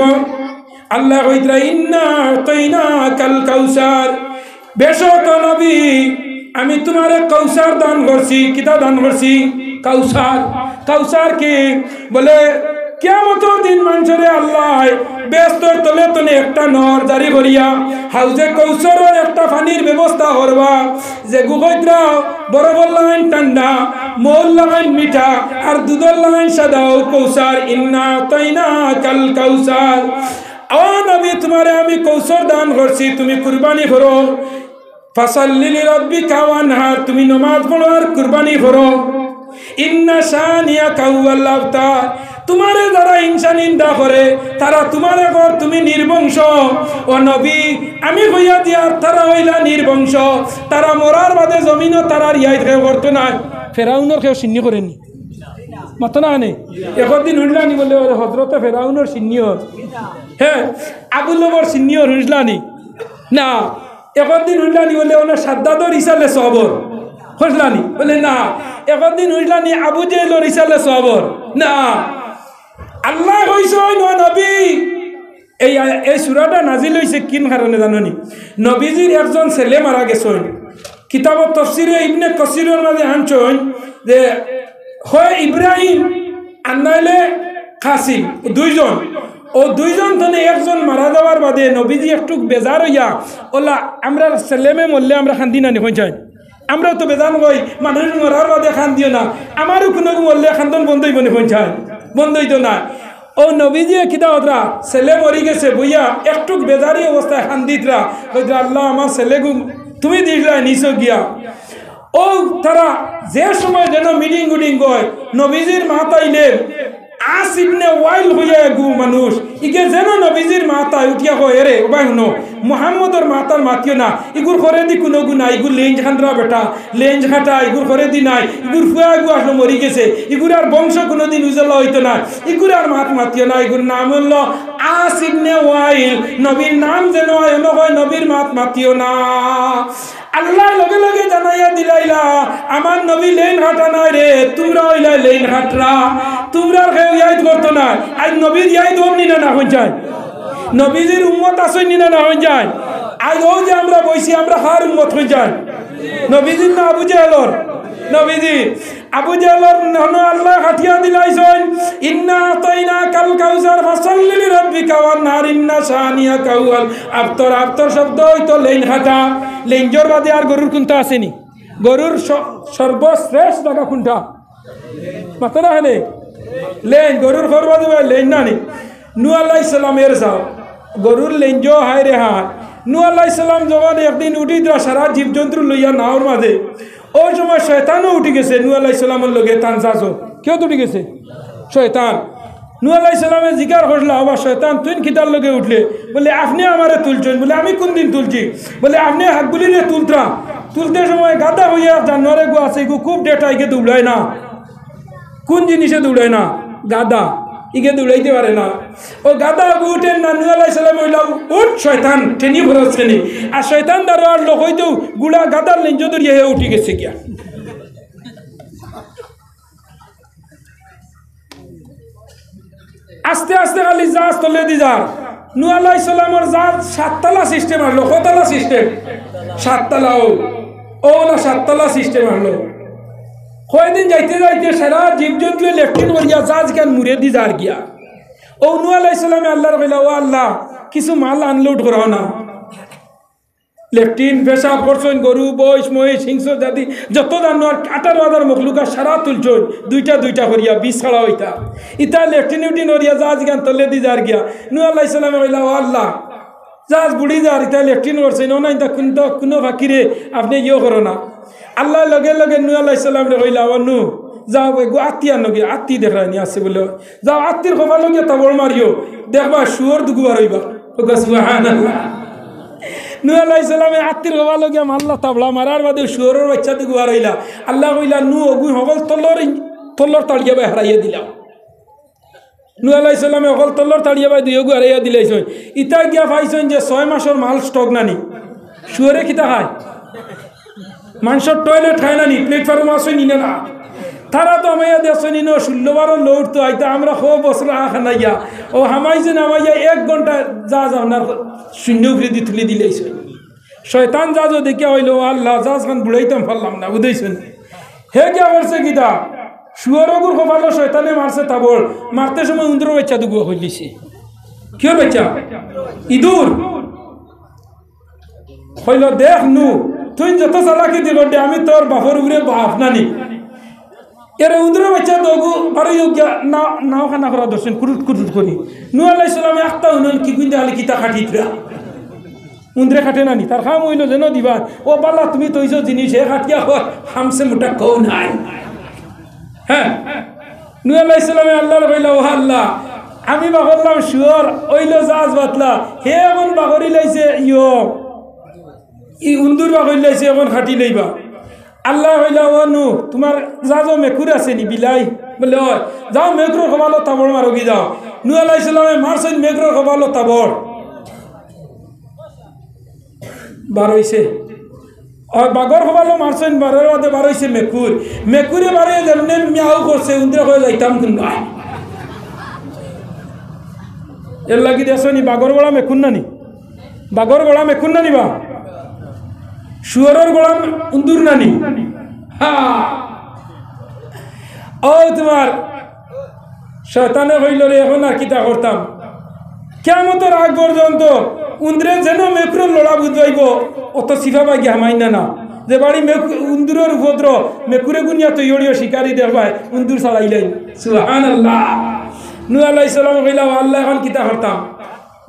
আল্লাহ কইতরা ইন্না আ'তাইনাকাল কাউসার, বেশক নবী আমি তোমারে কাউসার দান করছি। কিতা দান করছি? কাউসার। কাউসার কি বলে কিয়ামতের দিন মানুষরে আল্লাহ বেস্তর তলে তলে একটা নর জারি করিয়া হাউজে কৌসরের একটা পানির ব্যবস্থা করবা যে গুগৈত্রা বরফের লাগাইন ঠান্ডা, মৌল লাগাইন মিঠা আর দুধের লাগাইন সাদা। ও কৌসার ইন্না আ'তাইনাকাল কাউসার। ও নবী তোমারে আমি কৌসর দান করছি, তুমি কুরবানি করো। ফাসাল্লি লিরাব্বিকা ওয়ানহার, তুমি নামাজ পড়ো আর কুরবানি করো। ইন্না শানিআকা হুয়াল আবতার, তোমারে যারা হিংসা নিন্দা করে তারা তোমারে ঘর তুমি নির্বংশ। ও নবী আমি কইয়া দিয়া তারা হইলা নির্বংশ, তারা মরার বাদে জমিনও তারা রিয়াই কেউ করতো না। ফেরাউনের কেউ সিন্নি করেনি মাতো না আনে একদিন হুঁজলানি বলে ওরে হজরতে ফেরাউনের সিন্নিয়র, হ্যাঁ আবুলবর সিন্নিয়র হুঁজলানি না। একদিন হুঁজলানি বলে ওনার সাদ্দাদর ইসালে সবর হুঁজলানি বলে না। একদিন হুঁজলানি আবু জেহেলের ইসালে সবর না। আল্লাহ কইছে নবী এই সূরাটা নাজিল হইছে কিন কারণে জানেনি? নবীজির একজন ছেলে মারা গেছেন। কিতাবত তাফসিরে ইবনে কাসিরের মাঝে আনছেন যে হয় ইব্রাহিম আর নাইলে কাসিম, 2 জন। ও 2 জন ধনে একজন মারা যাওয়ার বাদে নবীজি একটু বেজার হইয়া ওলা আমরা ছেলেমে মরলে আমরা খান্দি না হয়ে যায়। আমরাও তো বেজান হই মানুষ মরার বাদে খান দিও না, আমারও কোনো মরলে খান্দন বন্ধ হইব না হয়ে যায়, বন্ধ হইতো না। ও নবীজি কিতা ওরা ছেলে মরি গেছে বইয়া একটু বেজারি অবস্থায় খান্দিতরা হয়তো আল্লাহ আমার ছেলেগু তুমি দিলা নিছো গিয়া। ও তারা যে সময় যেন মিটিং গুটিং হয় নবীজির মা তাইলে আস ইবনে ওয়াইল হইয়া গু মানুষ ইকে যেন নবীজির মাতা উঠিয়া কয় রে ওবাই শুনো মুহাম্মদর মাতার মাতিও না ইগুর করে দি কোনো গু নাই ইগুর লেঞ্জ খান্দ্রা বেটা লেঞ্জ খাটা ইগুর করে দি নাই ইগুর ফুয়া গু আসলো মরি গেছে ইগুর আর বংশ কোনোদিন উজালা হইতো না ইগুর আর মাতিও না ইগুর নাম হলো আস ইবনে ওয়াইল নবীর নাম যেন হয় নবীর মাতিও না আল্লাহ লগে লগে জানাইয়া দিলাইলা আমার নবী লেন হাঁটা নাই রে তোমরা হইলা লেন হাঁটরা তোমরা কেউ ইয়াদ করতো না আজ নবীর ইয়াদ হমনি না হয়ে যায় নবীজির উম্মত আসেনি না হয়ে যায় আজ ও যে আমরা বইছি আমরা হার উম্মত হয়ে যায় নবীজির না আবু জাহলর নবীজি আবু জাহলর ননো আল্লাহ হাতিয়া দিলাইছেন ইন্না আতাইনা কাল কাউসার ফাসাল্লি লিরাব্বিকা ওয়ানহার ইন্না শানিয়াকা হুয়াল আবতার আবতার শব্দ হইতো লেন হাঁটা লেঞ্জর বাদে আর গরুর কোনটা আসেনি গরুর সর্বশ্রেষ্ঠ জায়গা কোনটা মাথা না হেনে লেন গরুর খরবা দেবে লেন না নি নূহ আলাইহিস সালামের যাও গরুর লেঞ্জ হায় রে হায় নূহ আলাইহিস সালাম যখন একদিন উঠি দেওয়া সারা জীবজন্তু লইয়া নাওর মাঝে ওই সময় শয়তানও উঠি গেছে নূহ আলাইহিস সালামের লগে তানজাজও কেউ উঠি গেছে শয়তান নূহ আলাইহিস সালামে জিজ্ঞাসা করল আবার শয়তান তুই খিতার লগে উঠলে বলে আপনি আমারে তুলছেন বলে আমি কোন দিন তুলছি বলে আপনি হাতগুলি নিয়ে তুলতরা তুলতে সময় গাদা হইয়া জানোয়ারে গো আছে গো খুব ডেটা ইকে দৌড়ায় না কোন জিনিসে দৌড়ায় না গাদা ইকে দৌড়াইতে পারে না ও গাদা উঠেন না নূহ আলাইহিস সালাম হইলা উঠ শয়তান টেনি ভরছে নি আর শয়তান দাঁড়ো আর লোক হইতো গুড়া গাদার লেঞ্জ ধরিয়া উঠি গেছে গিয়া আস্তে আস্তে খালি জাহাজ তলে দি যা নূহ আলাইহিস সালামের জাহাজ 7 তলা সিস্টেম আসলো কতলা সিস্টেম 7 তলা ও না 7 তলা সিস্টেম আসলো কয়দিন যাইতে যাইতে সারা জীবজন্তু লেফটিন করিয়া জাহাজ কেন মুড়ে দি যার গিয়া ও নূহ আলাইহিস সালামে আল্লাহর কইলা ও আল্লাহ কিছু মাল আনলোড করাও না লেফটিন পেশাব করছেন গরু বইস মহিষ হিংস জাতি যত জানোয়ার 18,000 মখলুকা সারা তুলছেন দুইটা করিয়া 20 ছাড়া হইতা ইতা লেফটিন উঠিন করিয়া জাহাজ গান তলে দি যার গিয়া নূহ আলাইহিস সালামে কইলা ও আল্লাহ জাহাজ বুড়ি যার ইতা লেফটিন করছেন না ইতা কোনো ফাকিরে আপনি ইয়ে করো না আল্লাহ লগে লগে নূহ আলাইহিস সালাম রে কইলা ও নূহ যাও গো আত্মীয়া নগে আত্মী দেখানি আছে বলে যাও আত্মীর খোপা লগে তাবড় মারিও দেখবা শুয়োর দুগুবার হইবা সুবহানাল্লাহ নূহ আলাইহিস সালামে আত্মীর খোপা লগে মাল্লা তাবলা মারার বাদে শুয়োরের বাচ্চা দুগুবার হইলা আল্লাহ কইলা নূহ ওগুই হগল তল্লর তাড়িয়া বাই হারাইয়া দিলা নূহ আলাইহিস সালামে হগল তল্লর তাড়িয়া বাই দুইগু হারাইয়া দিলাইছেন ইতা গিয়া পাইছেন যে 6 মাসের মাল স্টক নানি শুয়োরে কিতা খায় মানুষের টয়লেট খায় নানি প্লেটফর্ম আসে নিনে না তারা তো আমাইয়া দেখছেন 16 লোড তো আইতা আমরা খুব বছর খানাইয়া ও হামাইছেন আমাইয়া 1 ঘন্টা জাহাজ আপনার শূন্য করে দি তুলে দিলেছে শয়তান জাহাজও দেখিয়া হইল আল্লাহ জাহাজ খান বুড়াইতাম পারলাম না বুঝেছেন হে কে করছে গীতা শুয়ারগুর খোপালো শয়তানে মারছে তাবড় মারতে সময় উন্দ্র বাচ্চা দুগু হইলিছে কিয় বাচ্চা ইঁদুর হইল দেখ নু তুই যত চালাকি দিল আমি তোর বাপর উপরে বাপ নানি এর উন্দ্র বাচ্চা দগু বারো নাও খানা করা দর্শন কুরুট কুরুট করি নূহ আলাইহিস সালামে একটা উন্নয়ন কি গুন্দে আলি কিতা খাটিতরা উন্দ্রে খাটে নানি তার খাম হইল যেন দিবা ও বাল্লা তুমি তৈছ জিনিস হে খাটিয়া হয় হামসে মোটা কৌ নাই হ্যাঁ নূহ আলাইহিস সালামে আল্লাহর কইলা ও আল্লাহ আমি বাগরলাম শুয়োর ওইল জাহাজ বাতলা হে এখন বাগরি লাইছে ই উন্দুর বাগরি লাইছে এখন খাটি লইবা আল্লাহ হইলা ও নু তোমার জাহাজও মেকুর আছে নি বিলাই বলে ও যাও মেকুর খবালো তাবড় মারোগি যাও নূহ আলাইহিস সালামে মারছেন মেকুর খবালো তাবড় বার হইছে বাগর খবালো মারছেন বারের বাদে বার হইছে মেকুরে বারে যেমনে মিয়াও করছে উন্দরে হয়ে যাইতাম কিন্তু এর লাগি দেখনি বাগর গোড়া মেকুর নানি বাগর গোড়া মেকুর নানি বা শুয়ারের গোড়া উন্দুর নানি ও তোমার শয়তানে হইল রে এখন আর কিতা করতাম কিয়ামতের আগ পর্যন্ত উন্দরে যেন মেকুরের লড়া বুঝাইব অত সিফা বাগি হামাই না যে বাড়ি উন্দুরের উপদ্র মেকুরে গুনিয়া তৈরিও শিকারি দেখবাই উন্দুর ছাড়াইলেন সুবহানাল্লাহ নূহ আলাইহিস সালাম কইলা আল্লাহ এখন কিতা করতাম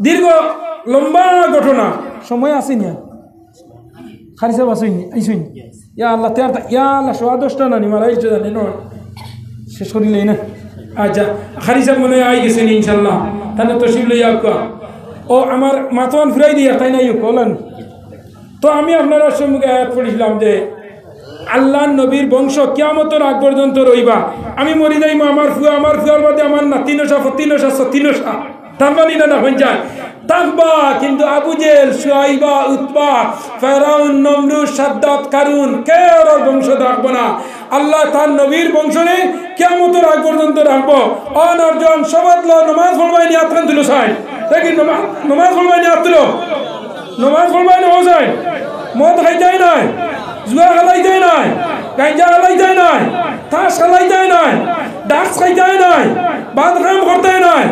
দীর্ঘ লম্বা ঘটনা সময় আসেনি খারিসা বাসইনি আইসইনি ইয়া আল্লাহ তেয়ার ইয়া আল্লাহ 10:30 না নি মারাইছ জানি না শেষ করিলেই না আচ্ছা খারি সাহেব মনে হয় আই গেছেন ইনশাল্লাহ তাহলে তো শিব লইয়া ও আমার মাথন ফুরাই দিয়া তাই নাই বলেন তো আমি আপনারা সম্মুখে আয়াত পড়েছিলাম যে আল্লাহ নবীর বংশ কিয়ামতের আগ পর্যন্ত রইবা আমি মরি যাইমা আমার ফুয়ার বাদে আমার নাতিনসা ফতিনসা সতিনসা তার মানে না হয়ে যায় থাকবা কিন্তু আবু জেল শুআইবা উতবা ফেরাউন নমরুদ সাদ্দাত কারুন কে ওর বংশ রাখবো না আল্লাহ তার নবীর বংশনে কিয়ামতের আগ পর্যন্ত রাখবো অনর্জন সবাত লো নামাজ পড়বাইনি আত্রান দিল সাই দেখি নামাজ পড়বাইনি আত্রো নামাজ পড়বাইনি ও যায় মদ খাই যায় নাই জুয়া খেলাই যায় নাই গাঁজা খেলাই যায় নাই তাস খেলাই যায় নাই ডাক্স খাই যায় নাই বাদ কাম করতে নাই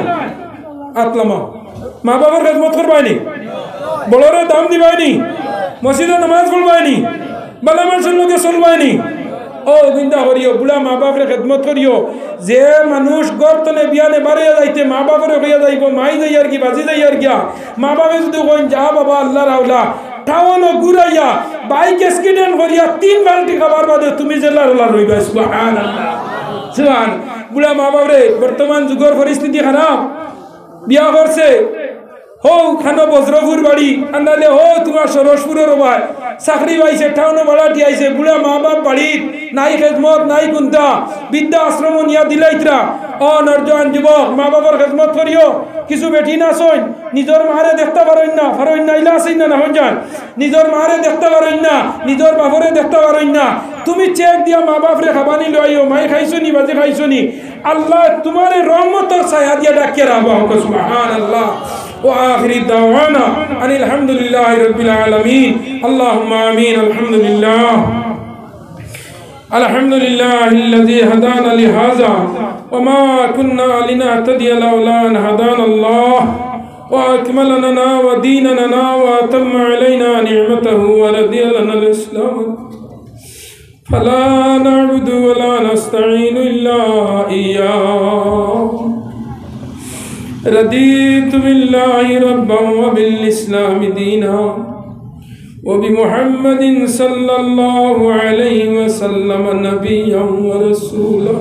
আতলামা মা বাবার খেদমত করবাইনি বড়রে দাম দিবাইনি মসজিদে নামাজ পড়বাইনি বালা মানুষের লোকে চলবাইনি ও চিন্তা করিও বুড়া মা বাপরে খেদমত করিও যে মানুষ গর্তনে বিয়ানে বাড়িয়া যাইতে মা বাপরে হইয়া যাইব মাই যাই আর কি বাজি যাই আর গিয়া মা বাপে যদি কইন যা বাবা আল্লাহর আওলা টাউনও ঘুরাইয়া বাইক অ্যাক্সিডেন্ট করিয়া 3 বালতি খাবার বাদে তুমি জেলার ওলা রইবা সুবহানাল্লাহ সুবহান বুড়া মা বাপরে বর্তমান যুগের পরিস্থিতি খারাপ বিয়া করছে হো খানো বজ্রপুর বাড়ি আন্দালে হো তোমার সরসপুরের ভাই চাকরি পাইছে টাউনে বাড়াটি আইছে বুড়া মা বাপ বাড়ির নাই খেদমত নাই কুন্তা বিদ্যা আশ্রম নিয়া দিলাইতরা অনর্জন যুবক মা বাবার খেদমত করিও কিছু বেটি না সইন নিজের মারে দেখতে পারেন না ইলা আসেন না হন যান নিজের মারে দেখতে পারেন না নিজের বাপরে দেখতে পারেন না তুমি চেক দিয়া মা বাপরে খাবানি লইও মাই খাইছো নি বাজে খাইছো নি আল্লাহ তোমার রহমতের ছায়া দিয়া ডাকিয়ে রাখবো সুবহানাল্লাহ وآخر دعوانا أن الحمد لله رب العالمين اللهم آمين الحمد لله الذي هدانا لهذا وما كنا لنهتدي لولا أن هدانا الله وأكمل لنا وديننا وأتم علينا نعمته ورضي لنا الإسلام فلا نعبد ولا نستعين إلا إياه رضيت بالله ربا وبالإسلام دينا وبمحمد صلى الله عليه وسلم نبيا ورسولا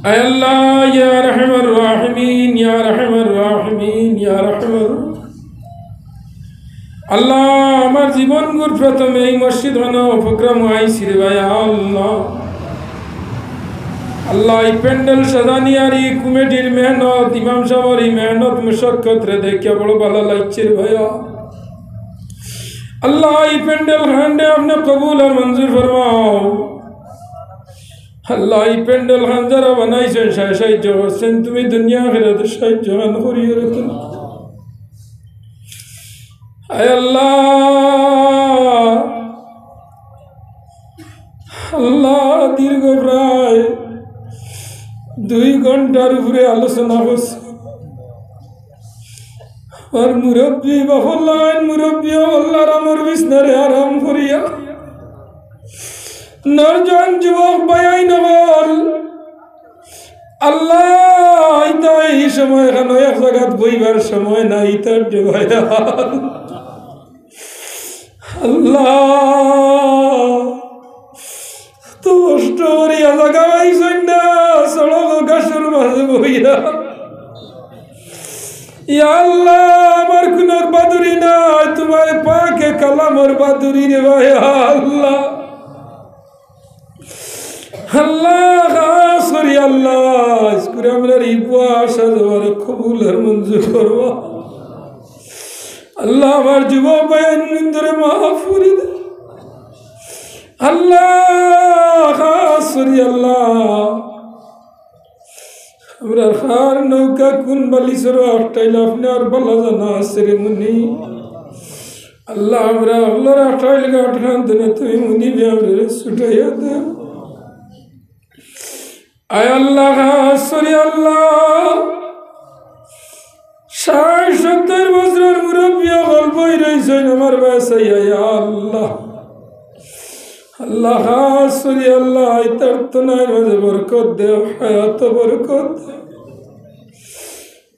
أي الله يا رحم الراحمين يا رحم الراحمين يا رحم الله আমার জীবন গুর প্রথমে এই মসজিদ হন প্রোগ্রাম আইছি রে ভাই আল্লাহ আল্লাহ এই প্যান্ডেল সাজানিয়ারি কমিটির মেহনত ইমাম সাহেবের মেহনত মুশাক্কত রে দেখে বড় ভালো লাগছে রে ভাইয়া আল্লাহ এই প্যান্ডেল খান্ডে আপনি কবুল আর মঞ্জুর ফরমাও আল্লাহ এই প্যান্ডেল খান যারা বানাইছেন সাহায্য করছেন তুমি দুনিয়া আখিরাত সাহায্য করিয়ে রাখুন আয় আল্লাহ আল্লাহ দীর্ঘ প্রায় 2 ঘন্টার উপরে আলোচনা করছে আর মুরব্বী বাহল্লান মুরব্বী আল্লাহর আমার বিছনারে আরাম করিয়া নরজন যুবক বায়াই নগর আল্লাহ এই সময় এখানে এক জায়গাত বইবার সময় নাই তার ভাইয়া আল্লাহ তো কষ্ট করিয়া জায়গা পাইছেন না সড়ক গাছের মাঝে বইয়া ইয়া আল্লাহ আমার কোন বাদুরি নাই তোমার পাকে কালামর বাদুরি রে ভাই আল্লাহ আল্লাহ খাস করি আল্লাহ ইসকুরে আমরা রিপুয়া আশা দেওয়ার কবুল আর মঞ্জুর করবা আল্লাহ আমার যুবক ভাইয়ের নিন্দরে মাফ করে দে আল্লাহ খাস করি আল্লাহ আমরা খার নৌকা কোন বালিসর আটটাইলে আপনার বলা জানা আছে রে মুনি আল্লাহ আমরা আল্লাহর আটটাইলে আটখান দিনে তুমি মুনি আমরা ছুটাইয়া দে আয় আল্লাহ খাস করি আল্লাহ 60-70 বছরের মুরব্বী গল্পই রয়েছেন আমার বাসায় আল্লাহ আল্লাহ খাস করি আল্লাহ তার তনার মাঝে বরকত দেও হায়াত বরকত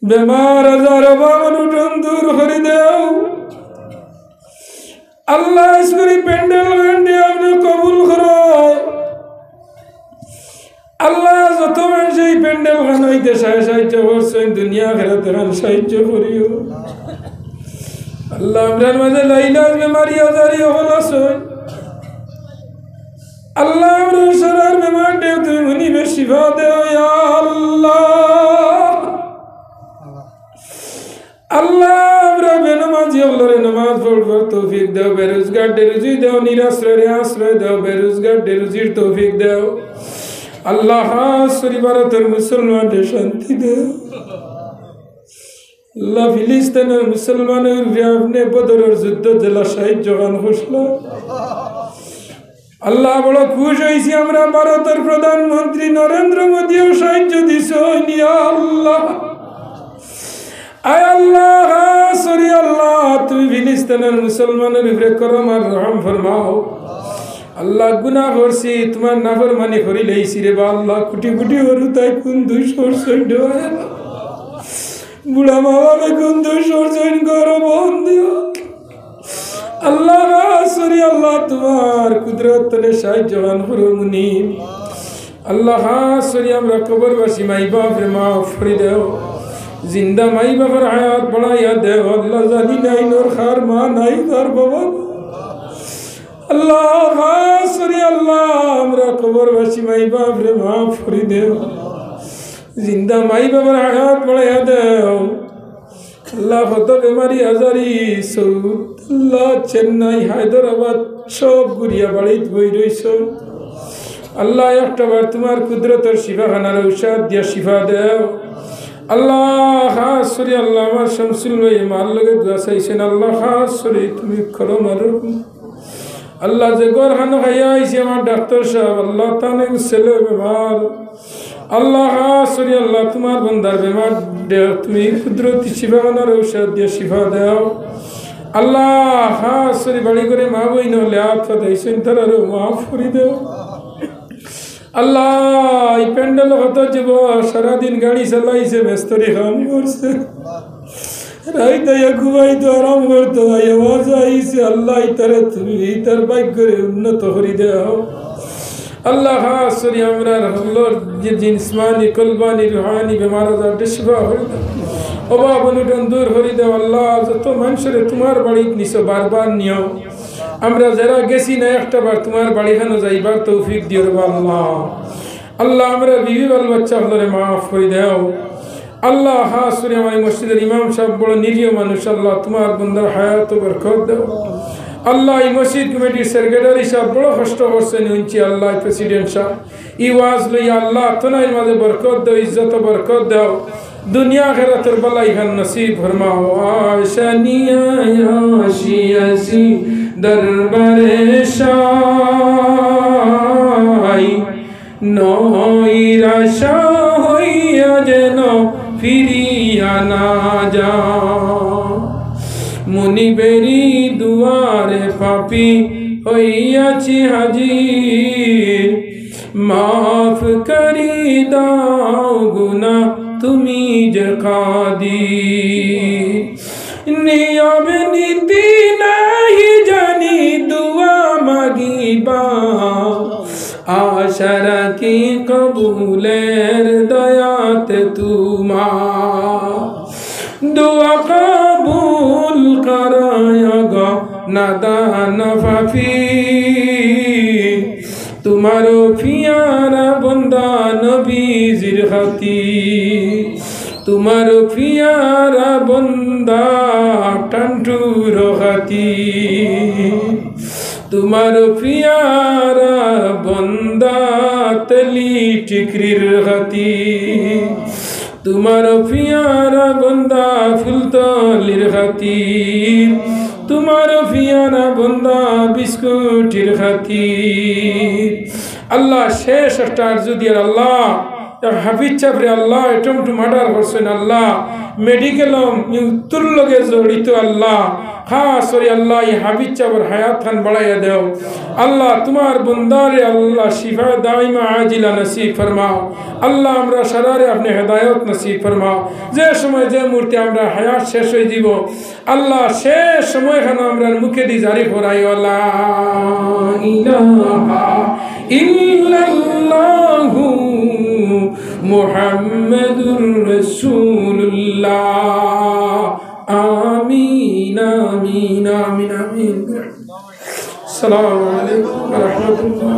বেমার আজার বাগন উঠন দূর করে দেও আল্লাহ ইসকরি প্যান্ডেল গান্ডি আপনি কবুল করো সাহায্য করছেন দুনিয়া খেরাতে সাহায্য করিও আল্লাহ আমরার মাঝে লাইলাজ বেমারি আজারি হল আসুন আল্লাহ আমরা সরার বেমার দেও তুমি মুনিবে শিফা দেও ইয়া আল্লাহ আল্লাহ আমরা বেনামাজি আল্লাহরে নামাজ পড়বার তৌফিক দাও বেরোজগার রুজি দাও নিরাশ্রয় আশ্রয় দাও বেরোজগার রুজির তৌফিক দাও আল্লাহ সরি ভারতের মুসলমানদের শান্তি দাও আল্লাহ ফিলিস্তিনের মুসলমানের আপনি বদরের যুদ্ধ জেলা শহীদ জওয়ান ঘোষণা আল্লাহ বড় খুশ হয়েছি আমরা ভারতের প্রধানমন্ত্রী নরেন্দ্র মোদীও সাহায্য দিছ আল্লাহ আয় আল্লাহ সরি আল্লাহ তুমি ফিলিস্তিনের মুসলমানের উপরে করম আর রহম ফরমাও আল্লাহ গুনাহ করছি তোমার নাফরমানি করি লইছি রে বা আল্লাহ কোটি কোটি হরু তাই কোন 200 বুড়া বাবা কোন 200 করো বন্ধু আল্লাহ সরি আল্লাহ তোমার কুদরত নে সাহায্যবান করো মুনি আল্লাহ সরি আমরা কবরবাসী মাই বাপ রে মাফ করে দাও জিন্দা মাই বাবার হায়াত বাড়াইয়া দেও আল্লাহ জানি নাই নোর খার মা নাই তার বাবা আল্লাহ সরি আল্লাহ আমরা কবরবাসী মাই বাপ রে মাফ করে দেও জিন্দা মাই বাবার হায়াত বাড়াইয়া দেও আল্লাহ কত বেমারি আজারি সৌদ আল্লাহ চেন্নাই হায়দ্রাবাদ সব ঘুরিয়া বাড়িত বই রইছ আল্লাহ একটা বার তোমার কুদরতের শিফাখানার ঔষধ দিয়া শিফা দেও আল্লাহ খাস সরি আল্লাহ আমার শামসুল ভাই মার লগে দোয়া চাইছেন আল্লাহ খাস সরি তুমি করো মারো আল্লাহ যে গর খানো খাইয়া আইছে আমার ডাক্তার সাহেব আল্লাহ তানে ছেলে বেমার আল্লাহ খাস সরি আল্লাহ তোমার বন্দার বেমার দেও তুমি কুদরতি শিফাখানার ঔষধ দিয়ে শিফা দেও আল্লাহ খাস সরি বাড়ি করে মা বই নহলে আফাত আইছেন তারারও মাফ করে দেও আল্লাহ এই প্যান্ডেল হতো যাব সারাদিন গাড়ি চালাইছে মেস্তরি কাম করছে রাইতে ঘুমাই তো আরাম করতো আওয়াজ আইছে আল্লাহ তারে তুমি তার বাইক করে উন্নত করে দেও আল্লাহ খাস সরি আমরা হল্লোর যে জিনসমানি কলবানি রুহানি বেমার আজার শিফা হয়ে দাও অভাব অনুটন দূর করে দেও আল্লাহ যত মানুষের তোমার বাড়িতে নিছো বারবার নিও আমরা যারা গেছি না একটা বার তোমার বাড়িখানে যাইবার তৌফিক দিও রে আল্লাহ আল্লাহ আমরা বিবি বাল বাচ্চা হলরে মাফ করে দাও আল্লাহ খাস করে আমার মসজিদের ইমাম সাহেব বড় নিরীহ মানুষ আল্লাহ তোমার বন্দার হায়াত বরকত দাও আল্লাহ এই মসজিদ কমিটির সেক্রেটারি সাহেব বড় কষ্ট করছেন উনছি আল্লাহ প্রেসিডেন্ট সাহেব ই ওয়াজ লইয়া আল্লাহ তোনার মাঝে বরকত দাও ইজ্জত বরকত দাও দুনিয়া আখিরাতের বালাই খান নসিব ফরমাও আশানিয়া আশিয়াসি দরবারে শাই নৈরাশা হইয়া যেন ফিরিয়া না যা মুনিবেরি দুয়ারে পাপি হইয়াছি হাজির মাফ করি দাও গুনাহ তুমি যে কাদির নিয়ম নীতি নাহি জানি দুয়া মাগিবা আশা রাখি কবুলের দয়াতে তোমার দুয়া কবুল করায়গো নাদান ফাফি তোমারো ফিয়ারা বন্দা নবীজির খাতির তোমারো ফিয়ারা বন্দা টান্টুর খাতির তোমারো ফিয়ারা বন্দা তলি টিকরির খাতির তোমারো ফিয়ারা বন্দা ফুলতলির খাতির তোমারো ফিয়ারা বন্দা বিস্কুটির খাতির আল্লাহ শেষ একটা আরজু দিয়ে আল্লাহ হাফিজ চাপরে আল্লাহ এটমটু মার্ডার করছেন আল্লাহ মেডিকেল মৃত্যুর লগে জড়িত আল্লাহ খাস করে আল্লাহ এই হাফিজ চাপর হায়াত খান বাড়াইয়া দেও আল্লাহ তোমার বন্দারে আল্লাহ শিফা দাইমা আজিলা নসিব ফরমাও আল্লাহ আমরা সারারে আপনি হেদায়ত নসিব ফরমাও যে সময় যে মুহূর্তে আমরা হায়াত শেষ হয়ে যাব আল্লাহ শেষ সময় খান আমরা মুখে দি জারি করাই আল্লাহ ইলাহা ইল্লাল্লাহু মুহাম্মাদুর রাসূলুল্লাহ আমিন আমিন আমিন আমিন আসসালামু আলাইকুম ওয়া রাহমাতুল্লাহ